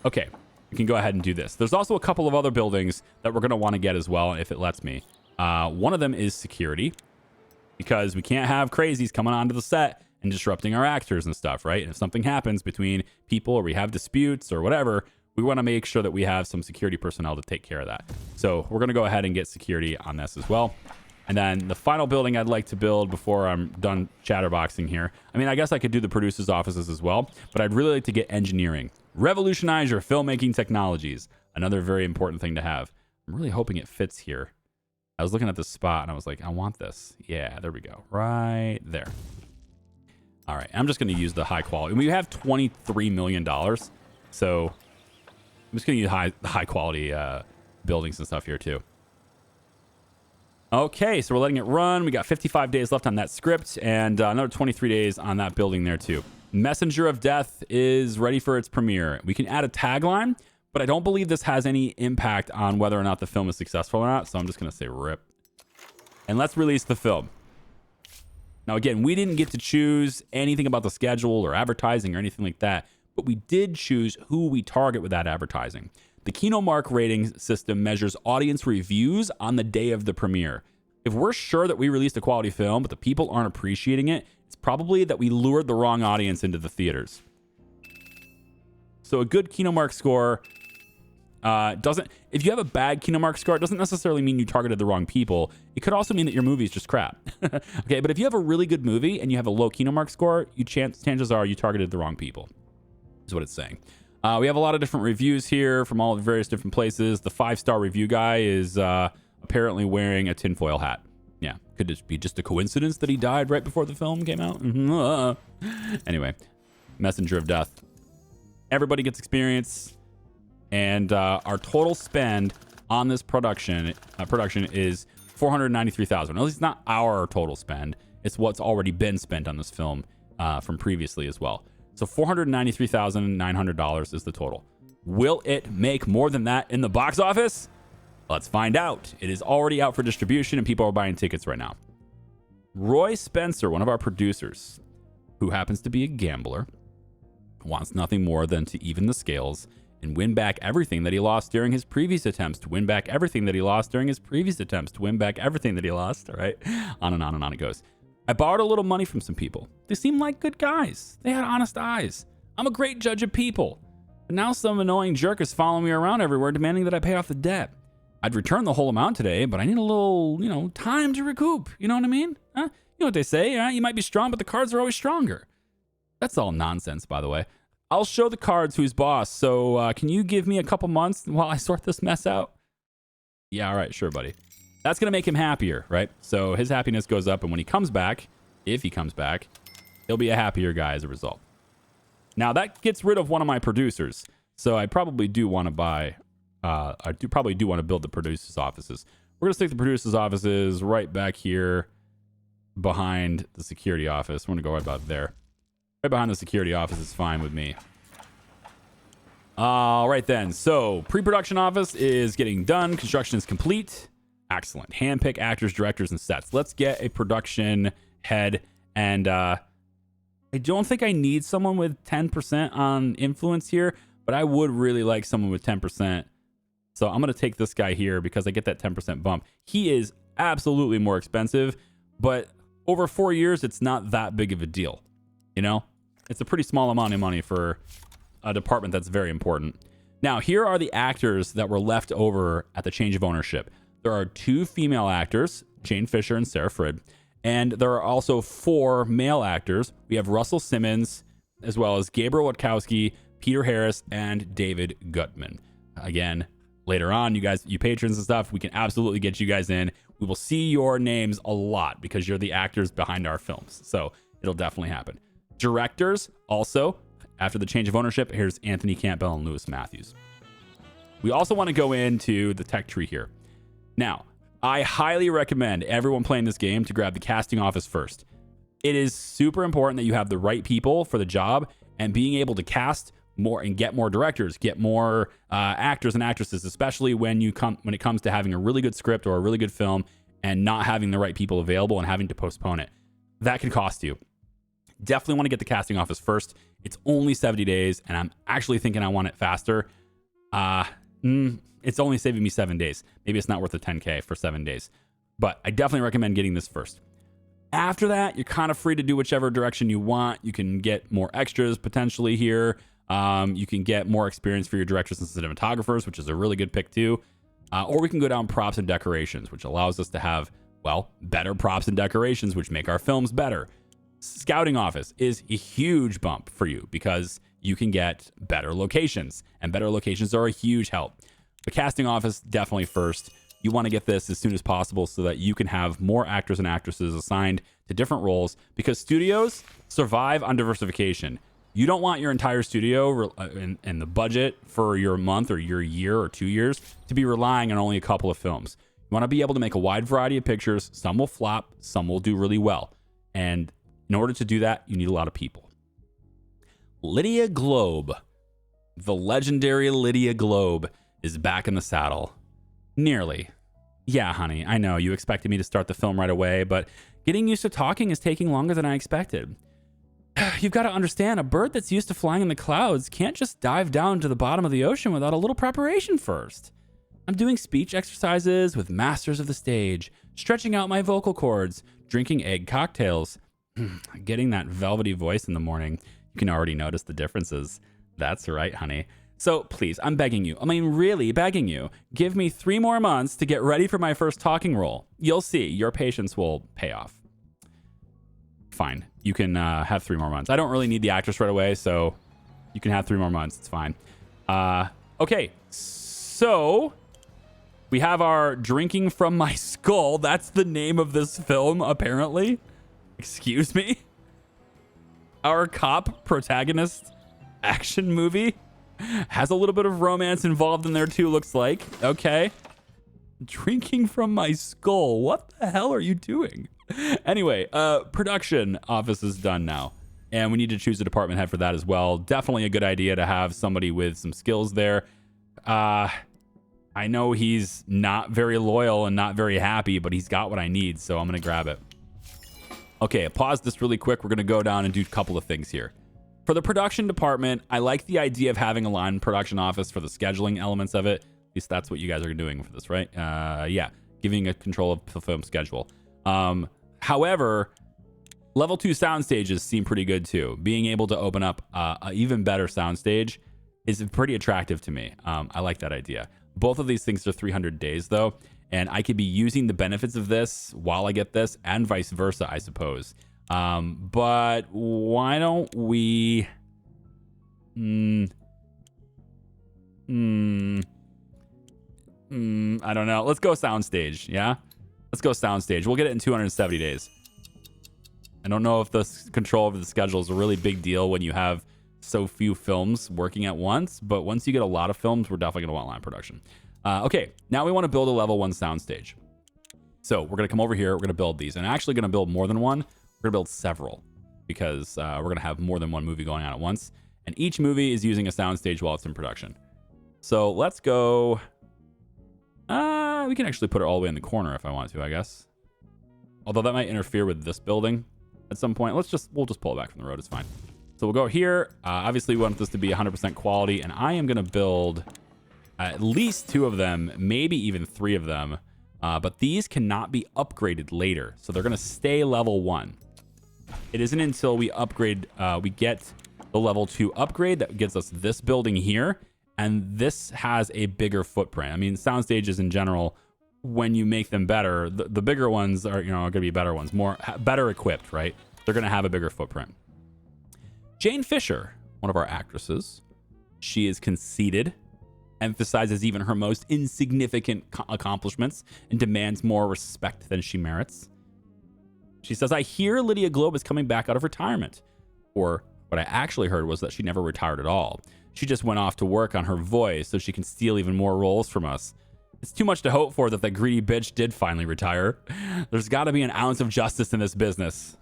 Okay, we can go ahead and do this. There's also a couple of other buildings that we're going to want to get as well, if it lets me. One of them is security, because we can't have crazies coming onto the set and disrupting our actors and stuff, right? And if something happens between people or we have disputes or whatever, we want to make sure that we have some security personnel to take care of that. So we're going to go ahead and get security on this as well. And then the final building I'd like to build before I'm done chatterboxing here. I mean, I guess I could do the producers' offices as well, but I'd really like to get engineering. Revolutionize your filmmaking technologies. Another very important thing to have. I'm really hoping it fits here. I was looking at this spot and I was like, I want this. Yeah, there we go. Right there. All right. I'm just going to use the high quality. We have $23 million. So I'm just going to use high quality buildings and stuff here too. Okay, so we're letting it run. We got 55 days left on that script and another 23 days on that building there too. Messenger of Death is ready for its premiere. We can add a tagline, but I don't believe this has any impact on whether or not the film is successful or not. So I'm just going to say rip. And let's release the film. Now, again, we didn't get to choose anything about the schedule or advertising or anything like that, but we did choose who we target with that advertising. The KinoMark rating system measures audience reviews on the day of the premiere. If we're sure that we released a quality film, but the people aren't appreciating it, it's probably that we lured the wrong audience into the theaters. So a good KinoMark score if you have a bad KinoMark score, it doesn't necessarily mean you targeted the wrong people. It could also mean that your movie is just crap. Okay, but if you have a really good movie and you have a low KinoMark score, chances are you targeted the wrong people, is what it's saying. We have a lot of different reviews here from all the various different places. The 5-star review guy is apparently wearing a tinfoil hat. Yeah, could it be just a coincidence that he died right before the film came out? Anyway, Messenger of Death. Everybody gets experience. And our total spend on this production is $493,000. At least not our total spend. It's what's already been spent on this film from previously as well. So $493,900 is the total. Will it make more than that in the box office? Let's find out. It is already out for distribution and people are buying tickets right now. Roy Spencer, one of our producers, who happens to be a gambler, wants nothing more than to even the scales and win back everything that he lost during his previous attempts, to win back everything that he lost during his previous attempts, to win back everything that he lost, all right? On and on and on it goes. I borrowed a little money from some people. They seemed like good guys. They had honest eyes. I'm a great judge of people. But now some annoying jerk is following me around everywhere demanding that I pay off the debt. I'd return the whole amount today, but I need a little, time to recoup. You know what I mean? Huh? You know what they say? You might be strong, but the cards are always stronger. That's all nonsense, by the way. I'll show the cards who's boss. So can you give me a couple months while I sort this mess out? Yeah, all right, sure, buddy. That's going to make him happier, right? So his happiness goes up, and when he comes back, if he comes back, he'll be a happier guy as a result. Now, that gets rid of one of my producers. So I probably do want to buy... probably do want to build the producers' offices. We're going to stick the producers' offices right back here behind the security office. We're going to go right about there. Right behind the security office is fine with me. All right, then. So, pre-production office is getting done. Construction is complete. Excellent. Handpick actors, directors, and sets. Let's get a production head. And I don't think I need someone with 10% on influence here, but I would really like someone with 10%. So I'm going to take this guy here because I get that 10% bump. He is absolutely more expensive, but over 4 years, it's not that big of a deal. It's a pretty small amount of money for a department that's very important. Now, here are the actors that were left over at the change of ownership. There are 2 female actors, Jane Fisher and Sarah Frid, and there are also 4 male actors. We have Russell Simmons, as well as Gabriel Witkowski, Peter Harris, and David Gutman. Again, later on, you patrons and stuff, we can absolutely get you guys in. We will see your names a lot because you're the actors behind our films. So it'll definitely happen. Directors, also, after the change of ownership, here's Anthony Campbell and Lewis Matthews. We also want to go into the tech tree here. Now, I highly recommend everyone playing this game to grab the casting office first. It is super important that you have the right people for the job, and being able to cast more and get more directors, get more actors and actresses, especially when it comes to having a really good script or a really good film and not having the right people available and having to postpone it. That can cost you. Definitely want to get the casting office first. It's only 70 days, and I'm actually thinking I want it faster. It's only saving me 7 days. Maybe it's not worth the 10K for 7 days, but I definitely recommend getting this first. After that, you're kind of free to do whichever direction you want. You can get more extras potentially here. You can get more experience for your directors and cinematographers, which is a really good pick too. Or we can go down props and decorations, which allows us to have, better props and decorations, which make our films better. Scouting office is a huge bump for you because you can get better locations, and better locations are a huge help. The casting office, definitely first. You want to get this as soon as possible so that you can have more actors and actresses assigned to different roles, because studios survive on diversification. You don't want your entire studio and the budget for your month or your year or 2 years to be relying on only a couple of films. You want to be able to make a wide variety of pictures. Some will flop, some will do really well. And in order to do that, you need a lot of people. Lydia Globe, the legendary Lydia Globe, is back in the saddle. Nearly. Yeah, honey, I know you expected me to start the film right away, but getting used to talking is taking longer than I expected. You've got to understand, a bird that's used to flying in the clouds can't just dive down to the bottom of the ocean without a little preparation first. I'm doing speech exercises with masters of the stage, stretching out my vocal cords, drinking egg cocktails. Getting that velvety voice in the morning, you can already notice the differences. That's right, honey. So please, I'm begging you. Really begging you. Give me 3 more months to get ready for my first talking role. You'll see, your patience will pay off. Fine. You can have 3 more months. I don't really need the actress right away, so you can have 3 more months. It's fine. Okay, so we have our Drinking from My Skull. That's the name of this film, apparently. Excuse me? Our cop protagonist action movie has a little bit of romance involved in there too, looks like. Okay. Drinking from My Skull. What the hell are you doing? Anyway, production office is done now, and we need to choose a department head for that as well. Definitely a good idea to have somebody with some skills there. I know he's not very loyal and not very happy, but he's got what I need, so I'm going to grab it. Okay, pause this really quick. We're going to go down and do a couple of things here. For the production department, I like the idea of having a line production office for the scheduling elements of it. At least that's what you guys are doing for this, right? Yeah, giving a control of the film schedule. However, level 2 sound stages seem pretty good too. Being able to open up an even better sound stage is pretty attractive to me. I like that idea. Both of these things are 300 days, though, and I could be using the benefits of this while I get this, and vice versa, I suppose. But why don't we... I don't know. Let's go soundstage, yeah? Let's go soundstage. We'll get it in 270 days. I don't know if the control over the schedule is a really big deal when you have so few films working at once, but once you get a lot of films, we're definitely going to want line production. Okay, now we want to build a level 1 soundstage. So we're going to come over here. We're going to build these. And actually going to build more than one. We're going to build several because we're going to have more than one movie going on at once. And each movie is using a soundstage while it's in production. So let's go... we can actually put it all the way in the corner if I want to, I guess. Although that might interfere with this building at some point. We'll just pull it back from the road. It's fine. So we'll go here. Obviously, we want this to be 100% quality, and I am going to build at least 2 of them, maybe even 3 of them. But these cannot be upgraded later, so they're going to stay level 1. It isn't until we upgrade, we get the level 2 upgrade that gets us this building here, and this has a bigger footprint. I mean, sound stages in general, when you make them better, the bigger ones are, going to be better ones, better equipped, right? They're going to have a bigger footprint. Jane Fisher, one of our actresses, she is conceited, emphasizes even her most insignificant accomplishments, and demands more respect than she merits. She says, I hear Lydia Globe is coming back out of retirement. Or what I actually heard was that she never retired at all. She just went off to work on her voice so she can steal even more roles from us. It's too much to hope for that the greedy bitch did finally retire. There's got to be an ounce of justice in this business.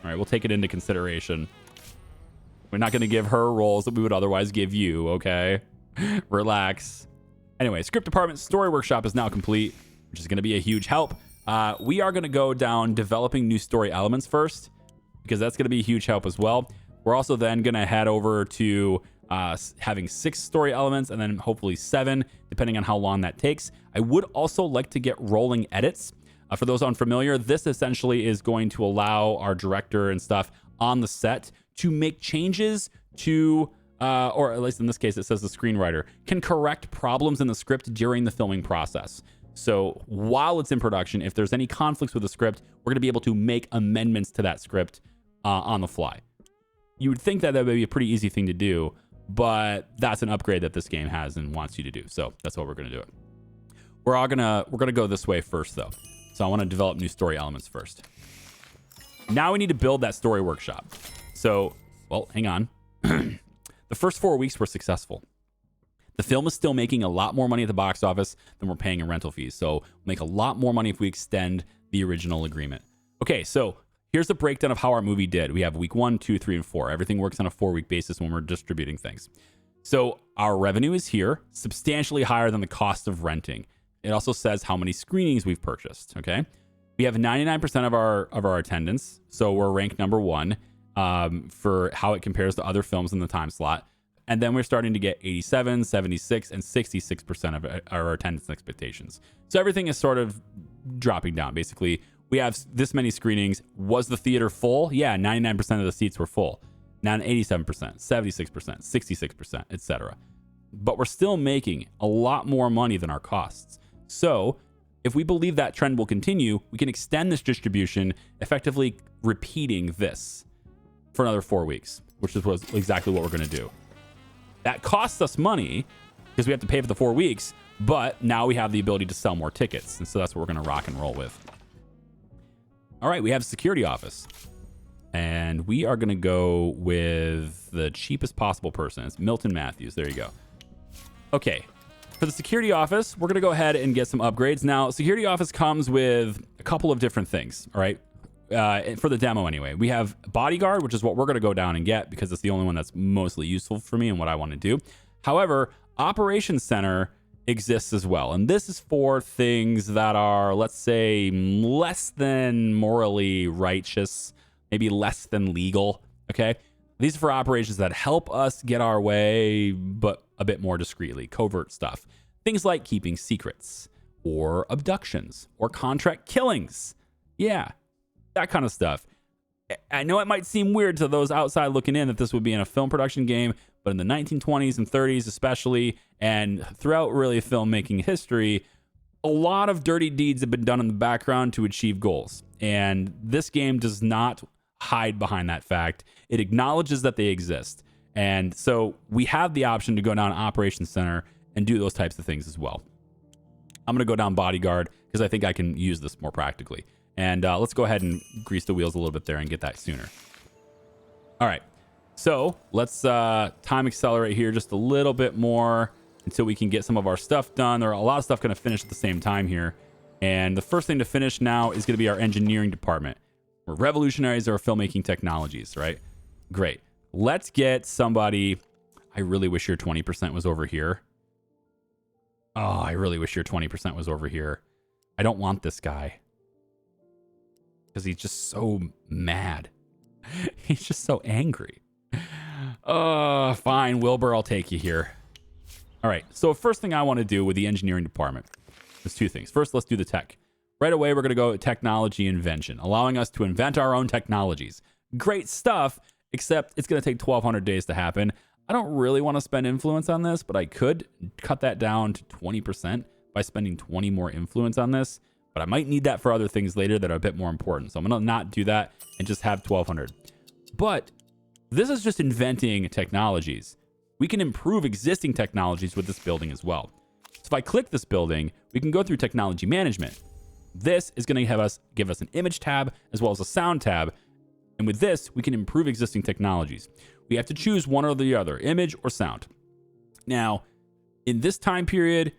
All right, we'll take it into consideration. We're not going to give her roles that we would otherwise give you, okay? Relax. Anyway, script department story workshop is now complete, which is going to be a huge help. We are going to go down developing new story elements first, because that's going to be a huge help as well. We're also then going to head over to having 6 story elements and then hopefully 7, depending on how long that takes. I would also like to get rolling edits. For those unfamiliar, this essentially is going to allow our director and stuff on the set to make changes to, or at least in this case, it says the screenwriter can correct problems in the script during the filming process. So while it's in production, if there's any conflicts with the script, we're going to be able to make amendments to that script on the fly. You would think that would be a pretty easy thing to do, but that's an upgrade that this game has and wants you to do. So that's what we're going to do it. We're gonna go this way first, though. So I want to develop new story elements first. Now we need to build that story workshop. So, well, hang on. The first 4 weeks were successful. The film is still making a lot more money at the box office than we're paying in rental fees. So we'll make a lot more money if we extend the original agreement. Okay, so here's the breakdown of how our movie did. We have week 1, 2, 3, and 4. Everything works on a 4-week basis when we're distributing things. So our revenue is here, substantially higher than the cost of renting. It also says how many screenings we've purchased, okay? We have 99% of our attendance, so we're ranked number 1 for how it compares to other films in the time slot. And then we're starting to get 87, 76, and 66% of our attendance expectations. So everything is sort of dropping down. Basically, we have this many screenings. Was the theater full? Yeah, 99% of the seats were full. Now 87%, 76%, 66%, etc. But we're still making a lot more money than our costs. So if we believe that trend will continue, we can extend this distribution, effectively repeating this for another 4 weeks, which is exactly what we're going to do. That costs us money because we have to pay for the 4 weeks, but now we have the ability to sell more tickets. And so that's what we're going to rock and roll with. All right, we have a security office. And we are going to go with the cheapest possible person. It's Milton Matthews. There you go. Okay. For the security office, we're going to go ahead and get some upgrades. Now, security office comes with a couple of different things, all right? For the demo anyway. We have bodyguard, which is what we're going to go down and get because it's the only one that's mostly useful for me and what I want to do. However, operations center exists as well. And this is for things that are, let's say, less than morally righteous, maybe less than legal, okay? These are for operations that help us get our way, but a bit more discreetly, covert stuff. Things like keeping secrets, or abductions, or contract killings. Yeah, that kind of stuff. I know it might seem weird to those outside looking in that this would be in a film production game, but in the 1920s and 30s especially, and throughout really filmmaking history, a lot of dirty deeds have been done in the background to achieve goals. And this game does not hide behind that fact. It acknowledges that they exist. And so we have the option to go down Operations Center and do those types of things as well. I'm going to go down Bodyguard because I think I can use this more practically. And let's go ahead and grease the wheels a little bit there and get that sooner. All right. So let's time accelerate here just a little bit more until we can get some of our stuff done. There are a lot of stuff going to finish at the same time here. And the first thing to finish now is going to be our engineering department. We're revolutionaries of our filmmaking technologies, right? Great. Let's get somebody. I really wish your 20% was over here. Oh, I really wish your 20% was over here. I don't want this guy because he's just so mad. He's just so angry. Fine, Wilbur, I'll take you here. All right, so first thing I want to do with the engineering department is two things. First, let's do the tech. Right away, we're going to go technology invention, allowing us to invent our own technologies. Great stuff, except it's going to take 1,200 days to happen. I don't really want to spend influence on this, but I could cut that down to 20% by spending 20 more influence on this. But I might need that for other things later that are a bit more important. So I'm going to not do that and just have 1,200. But this is just inventing technologies. We can improve existing technologies with this building as well. So if I click this building, we can go through technology management. This is going to give us an image tab as well as a sound tab. And with this, we can improve existing technologies. We have to choose one or the other, image or sound. Now, in this time period,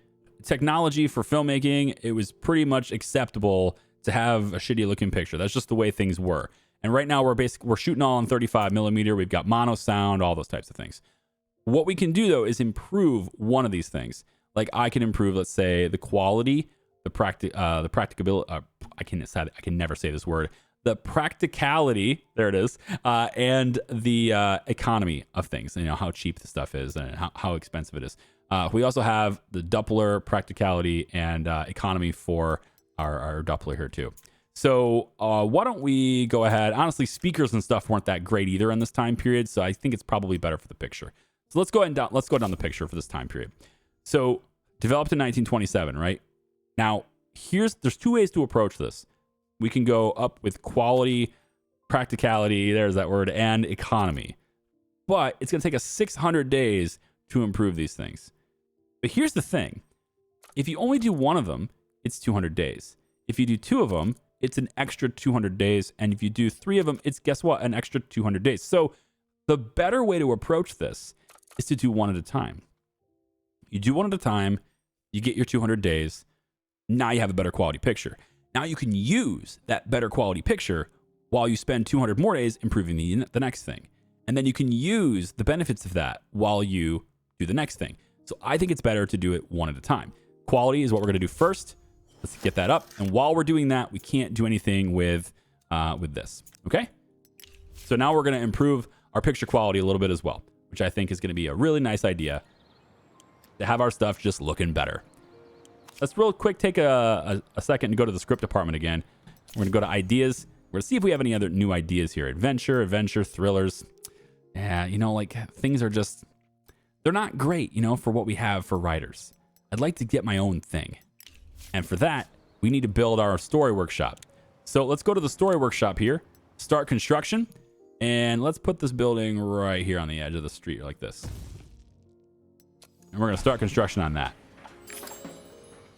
technology for filmmaking, it was pretty much acceptable to have a shitty looking picture. That's just the way things were. And right now we're shooting all on 35 millimeter. We've got mono sound, all those types of things. What we can do though is improve one of these things. Like I can improve, let's say, the quality, the practicability. I can never say this word. The practicality, there it is, and the economy of things. You know, how cheap the stuff is and how expensive it is. We also have the Doppler practicality and economy for our Doppler here too. So why don't we go ahead? Honestly, speakers and stuff weren't that great either in this time period, so I think it's probably better for the picture. So let's go down the picture for this time period. So developed in 1927, right? Now there's two ways to approach this. We can go up with quality, practicality, there's that word, and economy. But it's going to take us 600 days to improve these things. But here's the thing. If you only do one of them, it's 200 days. If you do two of them, it's an extra 200 days. And if you do three of them, it's, guess what, an extra 200 days. So the better way to approach this is to do one at a time. You do one at a time, you get your 200 days. Now you have a better quality picture. Now you can use that better quality picture while you spend 200 more days improving the next thing. And then you can use the benefits of that while you do the next thing. So I think it's better to do it one at a time. Quality is what we're going to do first. Let's get that up. And while we're doing that, we can't do anything with this. Okay? So now we're going to improve our picture quality a little bit as well, which I think is going to be a really nice idea to have our stuff just looking better. Let's real quick take a second to go to the script department again. We're going to go to ideas. We're going to see if we have any other new ideas here. Adventure, thrillers. Yeah, things are just, they're not great, for what we have for writers. I'd like to get my own thing. And for that, we need to build our story workshop. So let's go to the story workshop here, start construction, and let's put this building right here on the edge of the street like this. And we're going to start construction on that.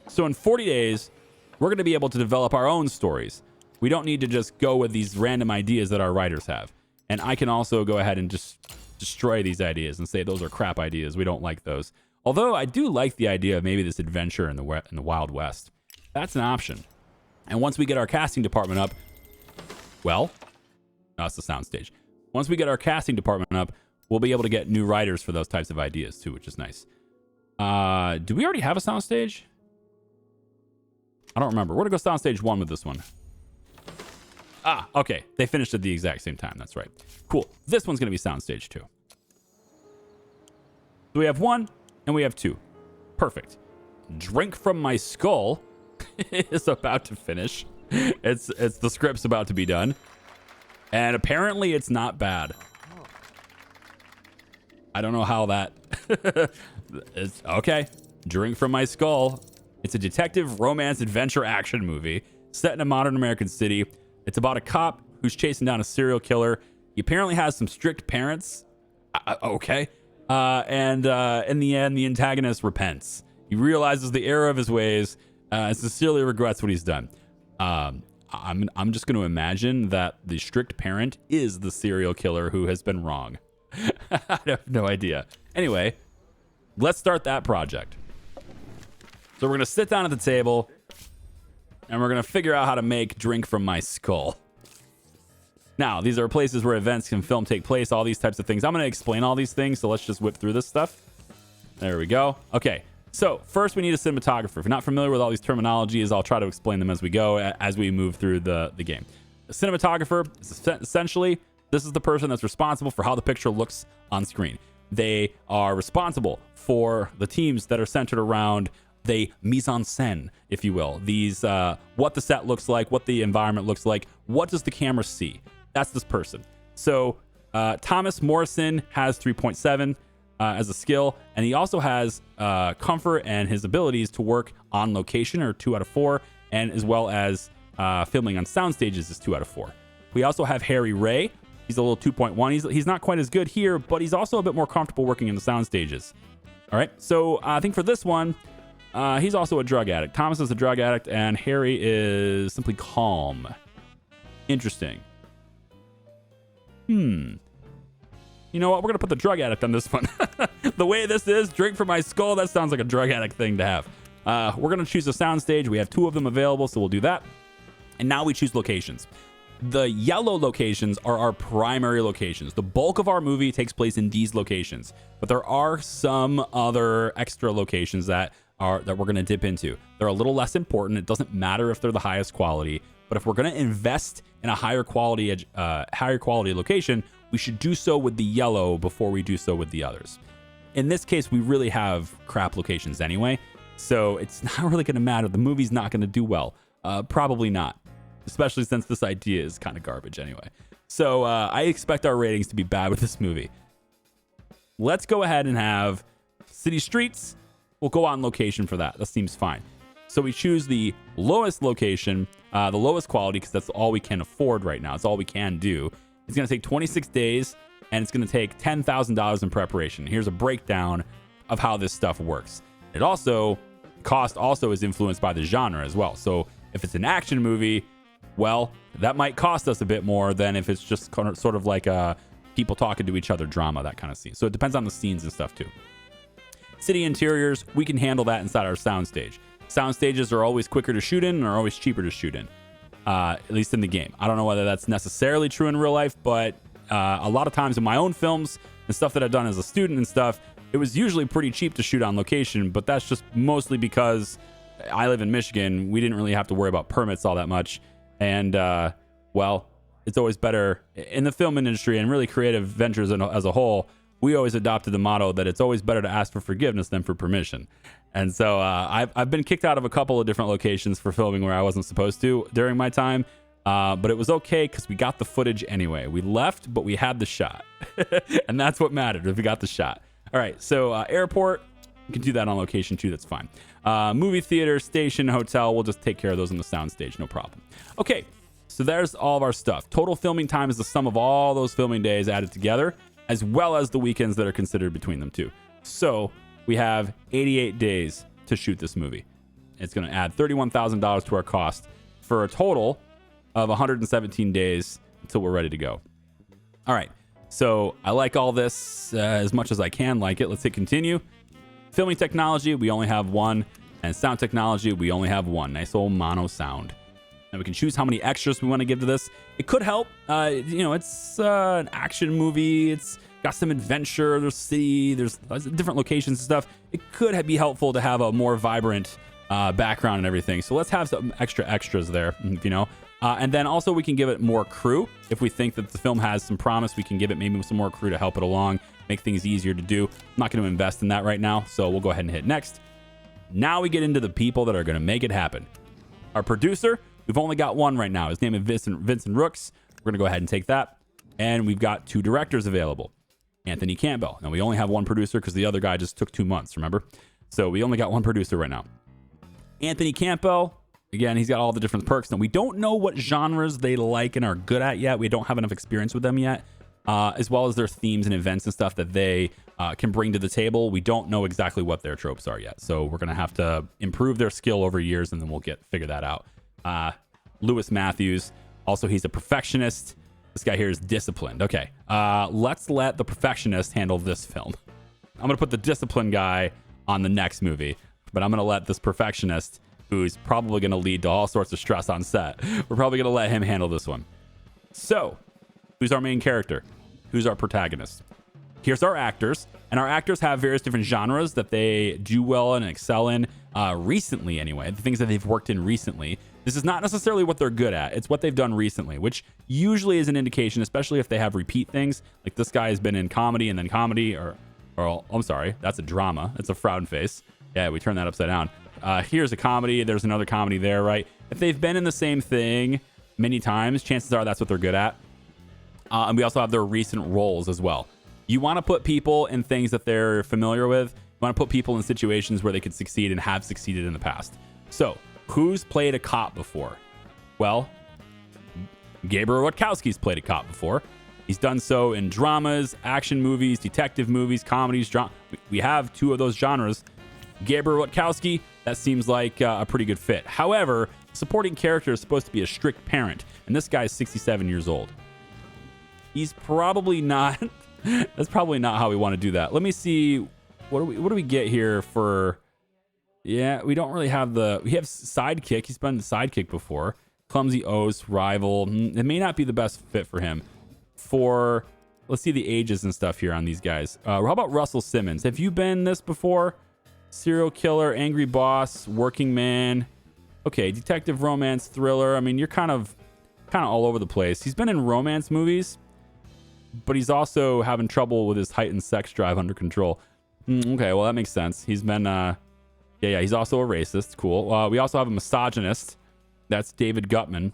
So in 40 days, we're going to be able to develop our own stories. We don't need to just go with these random ideas that our writers have. And I can also go ahead and just destroy these ideas and say those are crap ideas. We don't like those. Although I do like the idea of maybe this adventure in the Wild West. That's an option. And once we get our casting department up, well, that's the soundstage. Once we get our casting department up, we'll be able to get new writers for those types of ideas too, which is nice. Do we already have a soundstage? I don't remember. We're going to go soundstage 1 with this one. Ah, okay. They finished at the exact same time. That's right. Cool. This one's going to be soundstage 2. So we have 1 and we have 2. Perfect. Drink from My Skull is about to finish. It's the script's about to be done. And apparently it's not bad. I don't know how that is. Okay. Drink from My Skull. It's a detective romance adventure action movie set in a modern American city. It's about a cop who's chasing down a serial killer. He apparently has some strict parents. Okay. And in the end, the antagonist repents. He realizes the error of his ways and sincerely regrets what he's done. I'm just going to imagine that the strict parent is the serial killer who has been wrong. I have no idea. Anyway, let's start that project. So we're going to sit down at the table and we're going to figure out how to make Drink from My Skull. Now, these are places where events and film take place, all these types of things. I'm going to explain all these things, so let's just whip through this stuff. There we go. Okay, so first we need a cinematographer. If you're not familiar with all these terminologies, I'll try to explain them as we go, as we move through the game. A cinematographer is essentially, this is the person that's responsible for how the picture looks on screen. They are responsible for the teams that are centered around the mise en scène, if you will. These, what the set looks like, what the environment looks like, what does the camera see? That's this person. So Thomas Morrison has 3.7 as a skill, and he also has comfort and his abilities to work on location, or 2 out of 4, and as well as filming on sound stages is 2 out of 4. We also have Harry Ray. He's a little 2.1. He's not quite as good here, but he's also a bit more comfortable working in the sound stages. All right, so I think for this one, he's also a drug addict. Thomas is a drug addict, and Harry is simply calm. Interesting. You know what? We're going to put the drug addict on this one. The way this is, Drink from My Skull, that sounds like a drug addict thing to have. We're going to choose a soundstage. We have 2 of them available, so we'll do that. And now we choose locations. The yellow locations are our primary locations. The bulk of our movie takes place in these locations, but there are some other extra locations that we're going to dip into. They're a little less important. It doesn't matter if they're the highest quality, but if we're going to invest in a higher quality location, we should do so with the yellow before we do so with the others. In this case, we really have crap locations anyway, so it's not really going to matter. The movie's not going to do well. Probably not, especially since this idea is kind of garbage anyway. So I expect our ratings to be bad with this movie. Let's go ahead and have city streets. We'll go on location for that. That seems fine. So we choose the lowest location, the lowest quality, because that's all we can afford right now. It's all we can do. It's going to take 26 days, and it's going to take $10,000 in preparation. Here's a breakdown of how this stuff works. It also, cost also is influenced by the genre as well. So if it's an action movie, well, that might cost us a bit more than if it's just sort of like a people talking to each other drama, that kind of scene. So it depends on the scenes and stuff too. City interiors, we can handle that inside our soundstage. Sound stages are always quicker to shoot in and are always cheaper to shoot in, at least in the game. I don't know whether that's necessarily true in real life, but a lot of times in my own films and stuff that I've done as a student and stuff, it was usually pretty cheap to shoot on location, but that's just mostly because I live in Michigan. We didn't really have to worry about permits all that much. And, well, it's always better in the film industry and really creative ventures as a whole. We always adopted the motto that it's always better to ask for forgiveness than for permission. And so I've been kicked out of a couple of different locations for filming where I wasn't supposed to during my time. But it was okay because we got the footage anyway. We left, but we had the shot. And that's what mattered, if we got the shot. All right, so airport, you can do that on location too. That's fine. Movie theater, station, hotel, we'll just take care of those on the soundstage. No problem. Okay, so there's all of our stuff. Total filming time is the sum of all those filming days added together, as well as the weekends that are considered between them too. So we have 88 days to shoot this movie. It's going to add $31,000 to our cost for a total of 117 days until we're ready to go. All right. So I like all this as much as I can like it. Let's hit continue. Filming technology, we only have one. And sound technology, we only have one. Nice old mono sound. And we can choose how many extras we want to give to this. It could help. It's an action movie. It's got some adventure. There's city. There's different locations and stuff. It could be helpful to have a more vibrant background and everything. So let's have some extras there, and then also we can give it more crew. If we think that the film has some promise, we can give it maybe some more crew to help it along, make things easier to do. I'm not going to invest in that right now, so we'll go ahead and hit next. Now we get into the people that are going to make it happen. Our producer, we've only got one right now. His name is Vincent Rooks. We're going to go ahead and take that. And we've got 2 directors available. Anthony Campbell. Now, we only have one producer because the other guy just took 2 months, remember? So we only got one producer right now. Anthony Campbell, again, he's got all the different perks. Now, we don't know what genres they like and are good at yet. We don't have enough experience with them yet, as well as their themes and events and stuff that they can bring to the table. We don't know exactly what their tropes are yet. So we're going to have to improve their skill over years, and then we'll figure that out. Lewis Matthews, also, he's a perfectionist. This guy here is disciplined. Okay, let's let the perfectionist handle this film. I'm going to put the disciplined guy on the next movie, but I'm going to let this perfectionist, who's probably going to lead to all sorts of stress on set, we're probably going to let him handle this one. So, who's our main character? Who's our protagonist? Here's our actors, and our actors have various different genres that they do well and excel in recently anyway, the things that they've worked in recently. This is not necessarily what they're good at. It's what they've done recently, which usually is an indication, especially if they have repeat things. Like this guy has been in comedy and then comedy, or I'm sorry, that's a drama. That's a frown face. Yeah, we turn that upside down. Here's a comedy. There's another comedy there, right? If they've been in the same thing many times, chances are that's what they're good at. And we also have their recent roles as well. You want to put people in things that they're familiar with. You want to put people in situations where they could succeed and have succeeded in the past. So, who's played a cop before? Well, Gabriel Rutkowski's played a cop before. He's done so in dramas, action movies, detective movies, comedies, drama. We have 2 of those genres. Gabriel Rutkowski, that seems like a pretty good fit. However, the supporting character is supposed to be a strict parent, and this guy's 67 years old. He's probably not. That's probably not how we want to do that. Let me see. What do we get here for? Yeah, we don't really have we have sidekick. He's been the sidekick before. Clumsy O's rival. It may not be the best fit for him. Let's see the ages and stuff here on these guys. How about Russell Simmons? Have you been this before? Serial killer, angry boss, working man. Okay, detective, romance, thriller. I mean, you're kind of all over the place. He's been in romance movies, but he's also having trouble with his heightened sex drive under control. Okay, well, that makes sense. He's been, yeah, he's also a racist. Cool. We also have a misogynist. That's David Gutman.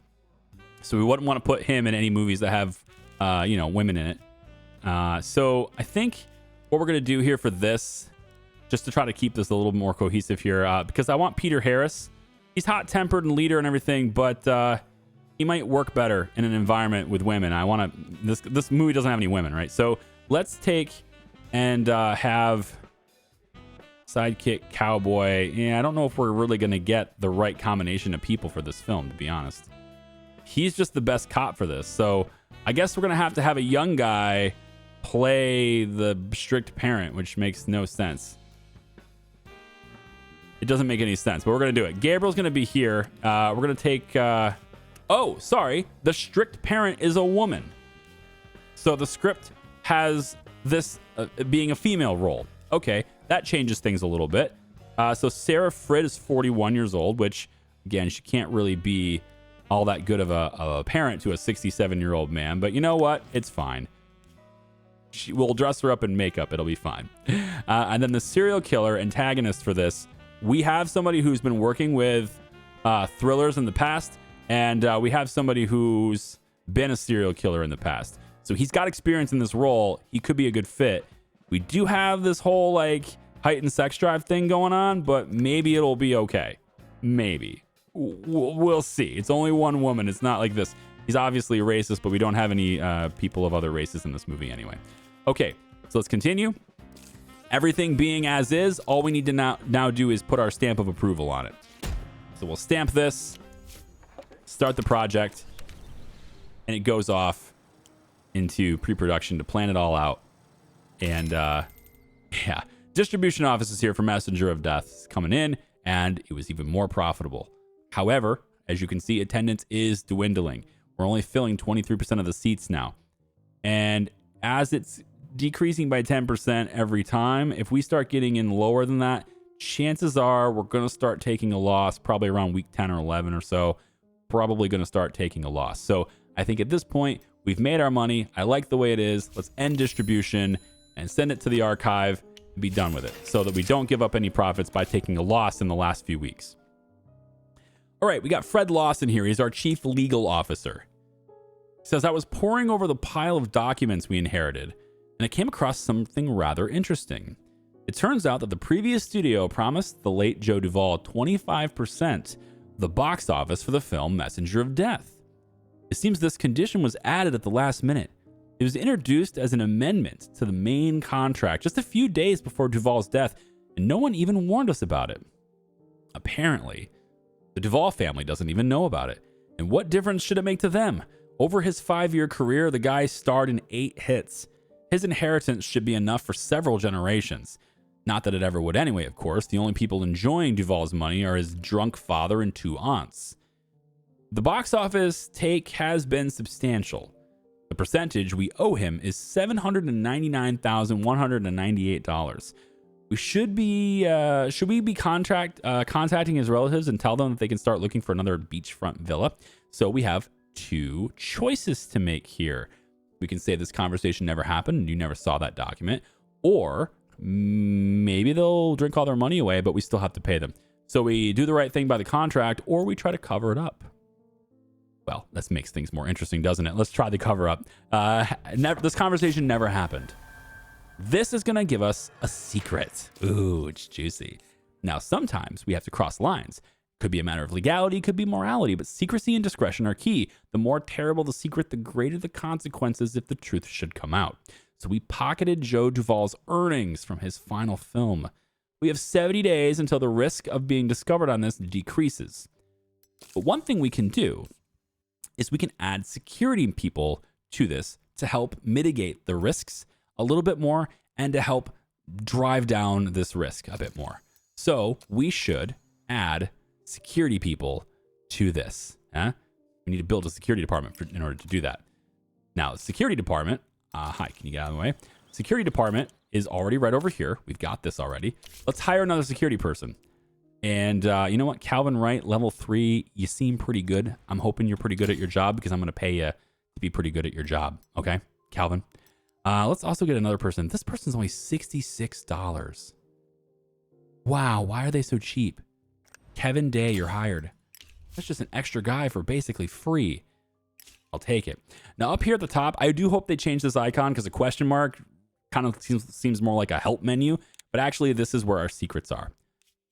So we wouldn't want to put him in any movies that have, women in it. So I think what we're going to do here for this, just to try to keep this a little more cohesive here, because I want Peter Harris. He's hot-tempered and leader and everything, but he might work better in an environment with women. I want to. This movie doesn't have any women, right? So let's take and have sidekick, cowboy. Yeah, I don't know if we're really going to get the right combination of people for this film, to be honest. He's just the best cop for this. So I guess we're going to have a young guy play the strict parent, which makes no sense. It doesn't make any sense, but we're going to do it. Gabriel's going to be here. We're going to take... oh, sorry. The strict parent is a woman. So the script has this being a female role. Okay, that changes things a little bit. So Sarah Frid is 41 years old, which, again, she can't really be all that good of a parent to a 67-year-old man. But you know what? It's fine. We'll dress her up in makeup. It'll be fine. And then the serial killer antagonist for this, we have somebody who's been working with thrillers in the past, and we have somebody who's been a serial killer in the past. So he's got experience in this role. He could be a good fit. We do have this whole heightened sex drive thing going on, but maybe it'll be okay. Maybe. We'll see. It's only one woman. It's not like this. He's obviously a racist, but we don't have any people of other races in this movie anyway. Okay, so let's continue. Everything being as is, all we need to now do is put our stamp of approval on it. So we'll stamp this, start the project, and it goes off into pre-production to plan it all out. And yeah, distribution office is here for Messenger of Death. It's coming in, and it was even more profitable. However, as you can see, attendance is dwindling. We're only filling 23% of the seats now. And as it's decreasing by 10% every time, if we start getting in lower than that, chances are we're going to start taking a loss probably around week 10 or 11 or so. Probably going to start taking a loss. So I think at this point, we've made our money. I like the way it is. Let's end distribution and send it to the archive and be done with it so that we don't give up any profits by taking a loss in the last few weeks. All right, we got Fred Lawson here. He's our chief legal officer. He says, I was poring over the pile of documents we inherited and I came across something rather interesting. It turns out that the previous studio promised the late Joe Duvall 25% of the box office for the film Messenger of Death. It seems this condition was added at the last minute. It was introduced as an amendment to the main contract just a few days before Duvall's death, and no one even warned us about it. Apparently, the Duvall family doesn't even know about it. And what difference should it make to them? Over his 5-year career, the guy starred in 8 hits. His inheritance should be enough for several generations. Not that it ever would anyway, of course. The only people enjoying Duvall's money are his drunk father and 2 aunts. The box office take has been substantial. The percentage we owe him is $799,198. Should we be contacting his relatives and tell them that they can start looking for another beachfront villa? So we have 2 choices to make here. We can say this conversation never happened and you never saw that document, or maybe they'll drink all their money away, but we still have to pay them. So we do the right thing by the contract, or we try to cover it up. Well, this makes things more interesting, doesn't it? Let's try the cover up. This conversation never happened. This is going to give us a secret. Ooh, it's juicy. Now, sometimes we have to cross lines. Could be a matter of legality, could be morality, but secrecy and discretion are key. The more terrible the secret, the greater the consequences if the truth should come out. So we pocketed Joe Duvall's earnings from his final film. We have 70 days until the risk of being discovered on this decreases. But one thing we can do is we can add security people to this to help mitigate the risks a little bit more and to help drive down this risk a bit more. So we should add security people to this. We need to build a security department in order to do that. Now, the security department, hi, can you get out of the way? Security department is already right over here. We've got this already. Let's hire another security person. And you know what, Calvin Wright, level 3, you seem pretty good. I'm hoping you're pretty good at your job because I'm going to pay you to be pretty good at your job. Okay, Calvin? Let's also get another person. This person's only $66. Wow, why are they so cheap? Kevin Day, you're hired. That's just an extra guy for basically free. I'll take it. Now up here at the top, I do hope they change this icon because a question mark kind of seems more like a help menu, but actually this is where our secrets are.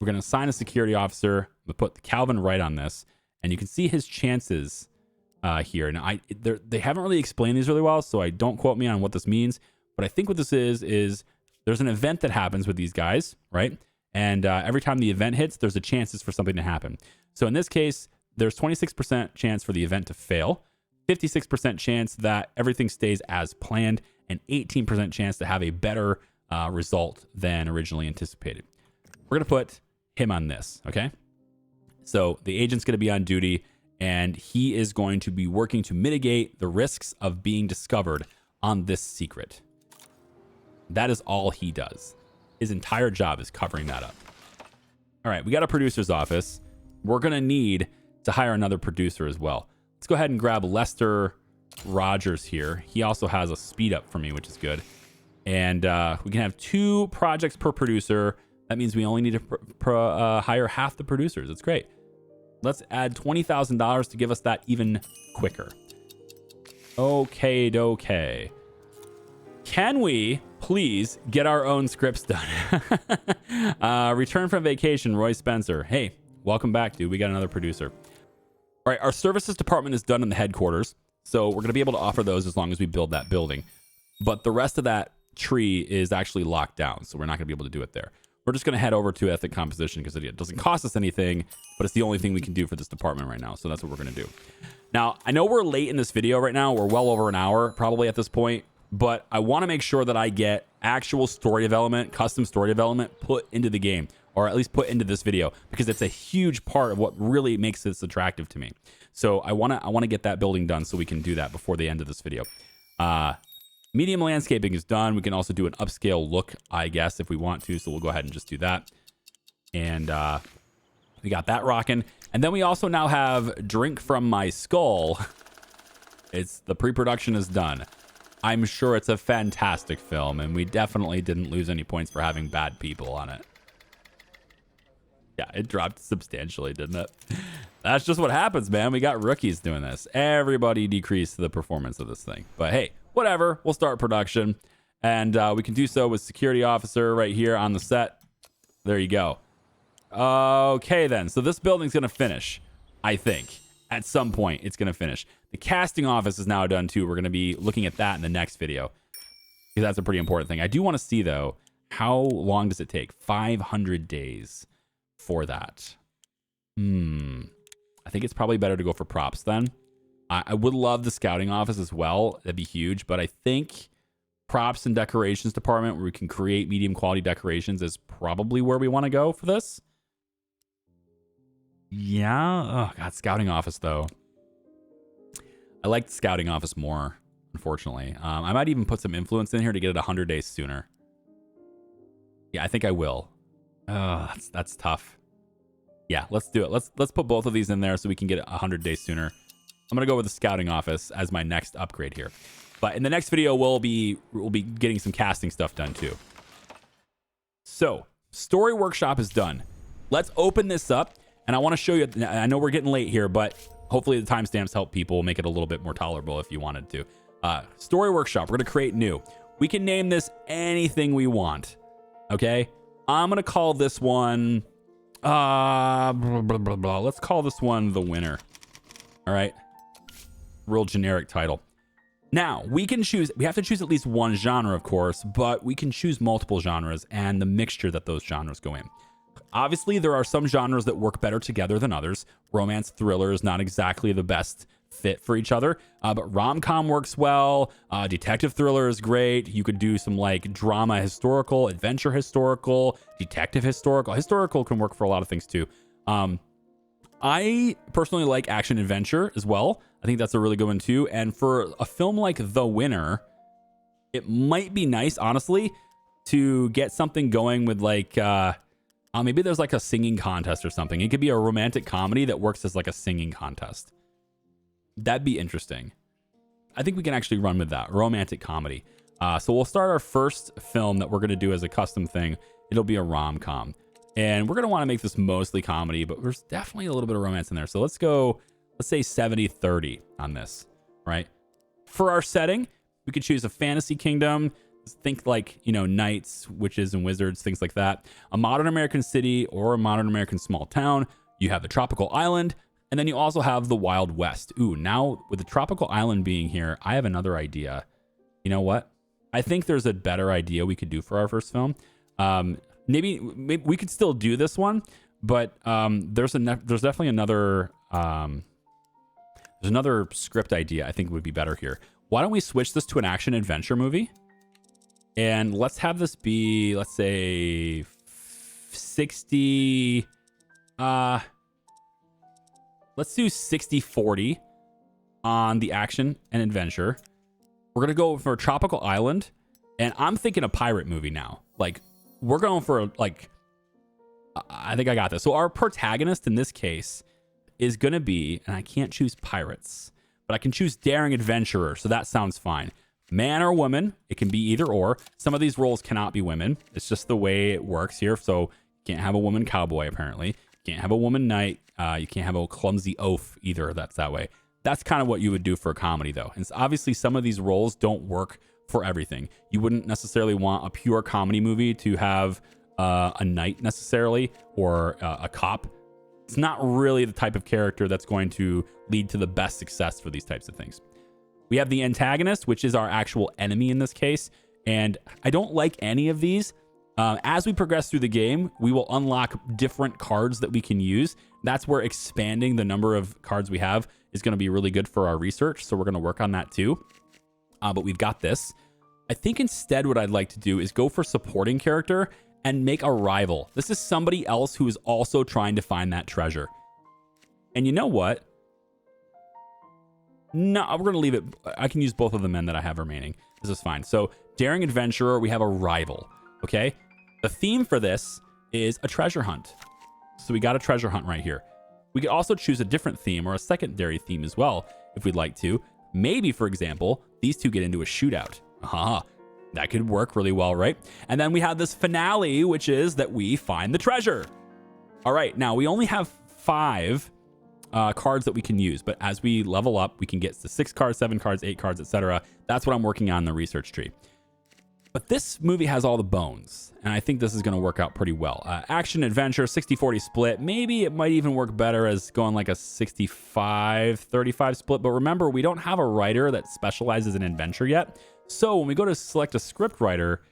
We're going to assign a security officer. We'll put Calvin Wright on this, and you can see his chances here. Now, they haven't really explained these really well, so I don't quote me on what this means, but I think what this is there's an event that happens with these guys, right? And every time the event hits, there's a chances for something to happen. So in this case, there's 26% chance for the event to fail, 56% chance that everything stays as planned, and 18% chance to have a better result than originally anticipated. We're going to put him on this, okay? So the agent's going to be on duty, and he is going to be working to mitigate the risks of being discovered on this secret. That is all he does. His entire job is covering that up. All right, we got a producer's office. We're going to need to hire another producer as well. Let's go ahead and grab Lester Rogers here. He also has a speed up for me, which is good. And we can have 2 projects per producer. That means we only need to hire half the producers. That's great. Let's add $20,000 to give us that even quicker. Okay. Can we please get our own scripts done? Return from vacation, Roy Spencer. Hey, welcome back, dude. We got another producer. All right, our services department is done in the headquarters, so we're going to be able to offer those as long as we build that building. But the rest of that tree is actually locked down, so we're not going to be able to do it there. We're just going to head over to ethnic composition because it doesn't cost us anything, but it's the only thing we can do for this department right now, so that's what we're going to do. Now, I know we're late in this video right now. We're well over an hour probably at this point, but I want to make sure that I get actual story development, custom story development put into the game, or at least put into this video, because it's a huge part of what really makes this attractive to me. So I want to get that building done so we can do that before the end of this video. Medium landscaping is done. We can also do an upscale look, I guess, if we want to. So we'll go ahead and just do that. And we got that rocking. And then we also now have Drink From My Skull. The pre-production is done. I'm sure it's a fantastic film, and we definitely didn't lose any points for having bad people on it. Yeah, it dropped substantially, didn't it? That's just what happens, man. We got rookies doing this. Everybody decreased the performance of this thing. But hey, whatever. We'll start production. And we can do so with security officer right here on the set. There you go. Okay, then. So this building's going to finish, I think. At some point, it's going to finish. The casting office is now done, too. We're going to be looking at that in the next video, because that's a pretty important thing. I do want to see, though, how long does it take? 500 days for that. I think it's probably better to go for props then. I would love the scouting office as well. That'd be huge. But I think props and decorations department, where we can create medium quality decorations, is probably where we want to go for this. Yeah. Oh, God. Scouting office, though. I like the scouting office more, unfortunately. I might even put some influence in here to get it 100 days sooner. Yeah, I think I will. That's tough. Yeah, let's do it. Let's put both of these in there so we can get it 100 days sooner. I'm going to go with the scouting office as my next upgrade here. But in the next video, we'll be getting some casting stuff done too. So, story workshop is done. Let's open this up. And I want to show you, I know we're getting late here, but hopefully the timestamps help people make it a little bit more tolerable if you wanted to. Story workshop, we're going to create new. We can name this anything we want. Okay? I'm going to call this one, let's call this one The Winner. All right? Real generic title. Now, we can choose, we have to choose at least one genre, of course, but we can choose multiple genres and the mixture that those genres go in. Obviously, there are some genres that work better together than others. Romance thriller is not exactly the best fit for each other, but rom-com works well. Detective thriller is great. You could do some like drama historical, adventure historical, detective historical. Historical can work for a lot of things too. I personally like action adventure as well. I think that's a really good one too. And for a film like The Winner, it might be nice, honestly, to get something going with like... maybe there's like a singing contest or something. It could be a romantic comedy that works as like a singing contest. That'd be interesting. I think we can actually run with that. Romantic comedy. So we'll start our first film that we're going to do as a custom thing. It'll be a rom-com. And we're going to want to make this mostly comedy, but there's definitely a little bit of romance in there. So let's go, let's say 70-30 on this, right? For our setting, we could choose a fantasy kingdom. Think like, you know, knights, witches, and wizards, things like that. A modern American city or a modern American small town. You have the tropical island, and then you also have the Wild West. Ooh, now with the tropical island being here, I have another idea. You know what? I think there's a better idea we could do for our first film. Maybe we could still do this one, but there's definitely another there's another script idea I think would be better here. Why don't we switch this to an action adventure movie? And let's have this be, let's say 60, let's do 60-40 on the action and adventure. We're going to go for a tropical island, and I'm thinking a pirate movie now. Like, we're going for, like, I think I got this. So our protagonist in this case is going to be, and I can't choose pirates, but I can choose daring adventurer, so that sounds fine. Man or woman, it can be either or. Some of these roles cannot be women. It's just the way it works here. So you can't have a woman cowboy, apparently. You can't have a woman knight. You can't have a clumsy oaf either. That's that way. That's kind of what you would do for a comedy, though. And obviously, some of these roles don't work for everything. You wouldn't necessarily want a pure comedy movie to have a knight necessarily, or a cop. It's not really the type of character that's going to lead to the best success for these types of things. We have the antagonist, which is our actual enemy in this case. And I don't like any of these. As we progress through the game, we will unlock different cards that we can use. That's where expanding the number of cards we have is going to be really good for our research. So we're going to work on that too. But we've got this. I think instead what I'd like to do is go for supporting character and make a rival. This is somebody else who is also trying to find that treasure. And you know what? No, we're going to leave it. I can use both of the men that I have remaining. This is fine. So, daring adventurer, we have a rival. Okay? The theme for this is a treasure hunt. So, we got a treasure hunt right here. We could also choose a different theme or a secondary theme as well, if we'd like to. Maybe, for example, these two get into a shootout. That could work really well, right? And then we have this finale, which is that we find the treasure. All right. Now, we only have 5 cards that we can use, but as we level up, we can get to 6 cards, 7 cards, 8 cards, etc. That's what I'm working on in the research tree. But this movie has all the bones, and I think this is going to work out pretty well. Action adventure 60-40 split. Maybe it might even work better as going like a 65-35 split. But remember, we don't have a writer that specializes in adventure yet. So when we go to select a script writer,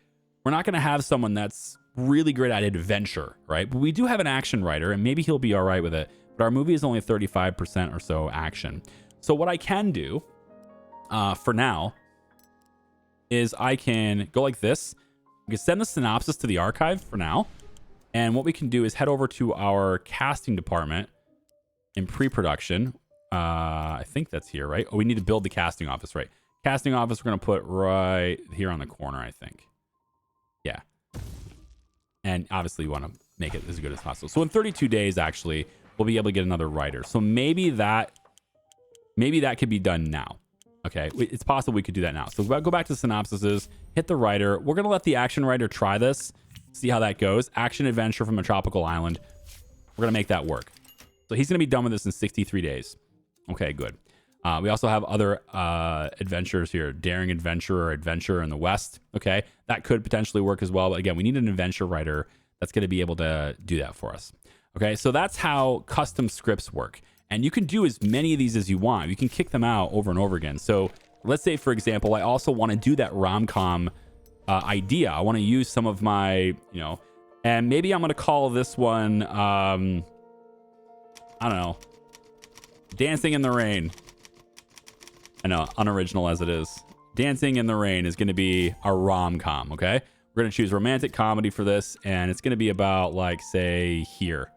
we're not going to have someone that's really great at adventure, right? But we do have an action writer, and maybe he'll be all right with it. But our movie is only 35% or so action. So what I can do for now is I can go like this. We can send the synopsis to the archive for now. And what we can do is head over to our casting department in pre-production. I think that's here, right? Oh, we need to build the casting office, right? Casting office, we're going to put right here on the corner, I think. Yeah. And obviously you want to make it as good as possible. So in 32 days, actually, we'll be able to get another writer. So maybe that could be done now. Okay, it's possible we could do that now. So go back to synopsises, hit the writer. We're going to let the action writer try this, see how that goes. Action adventure from a tropical island. We're going to make that work. So he's going to be done with this in 63 days. Okay, good. We also have other adventures here. Daring adventurer, adventure in the West. Okay, that could potentially work as well. But again, we need an adventure writer that's going to be able to do that for us. Okay, so that's how custom scripts work. And you can do as many of these as you want. You can kick them out over and over again. So let's say, for example, I also want to do that rom-com idea. I want to use some of my, and maybe I'm going to call this one, I don't know, Dancing in the Rain. I know, unoriginal as it is. Dancing in the Rain is going to be a rom-com, okay? We're going to choose romantic comedy for this, and it's going to be about, like, say, here.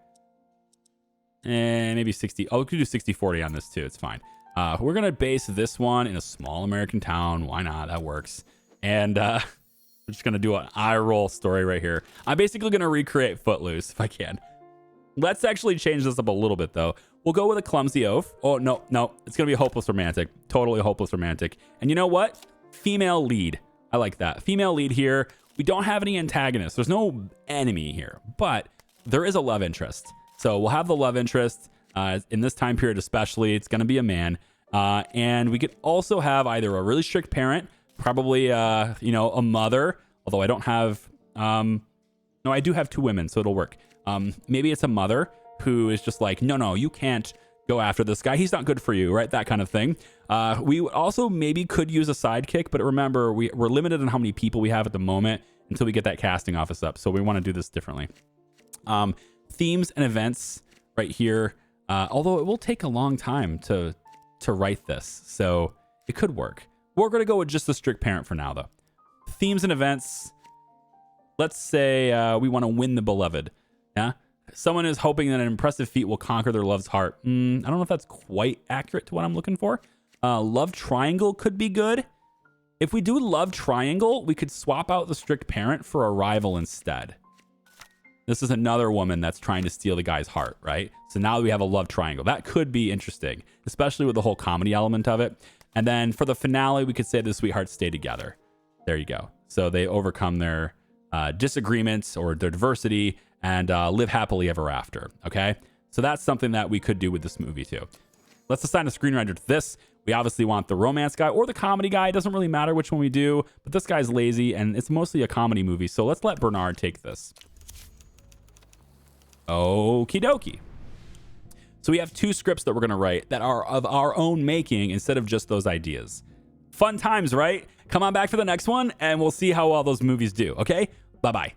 And maybe 60. Oh, we could do 60-40 on this too. It's fine. We're going to base this one in a small American town. Why not? That works. And we're just going to do an eye roll story right here. I'm basically going to recreate Footloose if I can. Let's actually change this up a little bit, though. We'll go with a clumsy oaf. Oh, no. It's going to be a hopeless romantic. Totally hopeless romantic. And you know what? Female lead. I like that. Female lead here. We don't have any antagonists. There's no enemy here. But there is a love interest. So we'll have the love interest in this time period, especially. It's going to be a man. And we could also have either a really strict parent, probably, a mother, although I don't have, no, I do have two women, so it'll work. Maybe it's a mother who is just like, no, you can't go after this guy. He's not good for you, right? That kind of thing. We also maybe could use a sidekick, but remember, we're limited on how many people we have at the moment until we get that casting office up. So we want to do this differently. Themes and events right here, although it will take a long time to write this, so it could work. We're going to go with just the strict parent for now, though. Themes and events, let's say we want to win the beloved. Yeah, someone is hoping that an impressive feat will conquer their love's heart. I don't know if that's quite accurate to what I'm looking for. Love triangle could be good. If we do love triangle, we could swap out the strict parent for a rival instead. This is another woman that's trying to steal the guy's heart, right? So now we have a love triangle. That could be interesting, especially with the whole comedy element of it. And then for the finale, we could say the sweethearts stay together. There you go. So they overcome their disagreements or their diversity and live happily ever after, okay? So that's something that we could do with this movie too. Let's assign a screenwriter to this. We obviously want the romance guy or the comedy guy. It doesn't really matter which one we do, but this guy's lazy and it's mostly a comedy movie. So let's let Bernard take this. Okie dokie. So we have two scripts that we're going to write that are of our own making instead of just those ideas. Fun times, right? Come on back for the next one and we'll see how well those movies do. Okay? Bye-bye.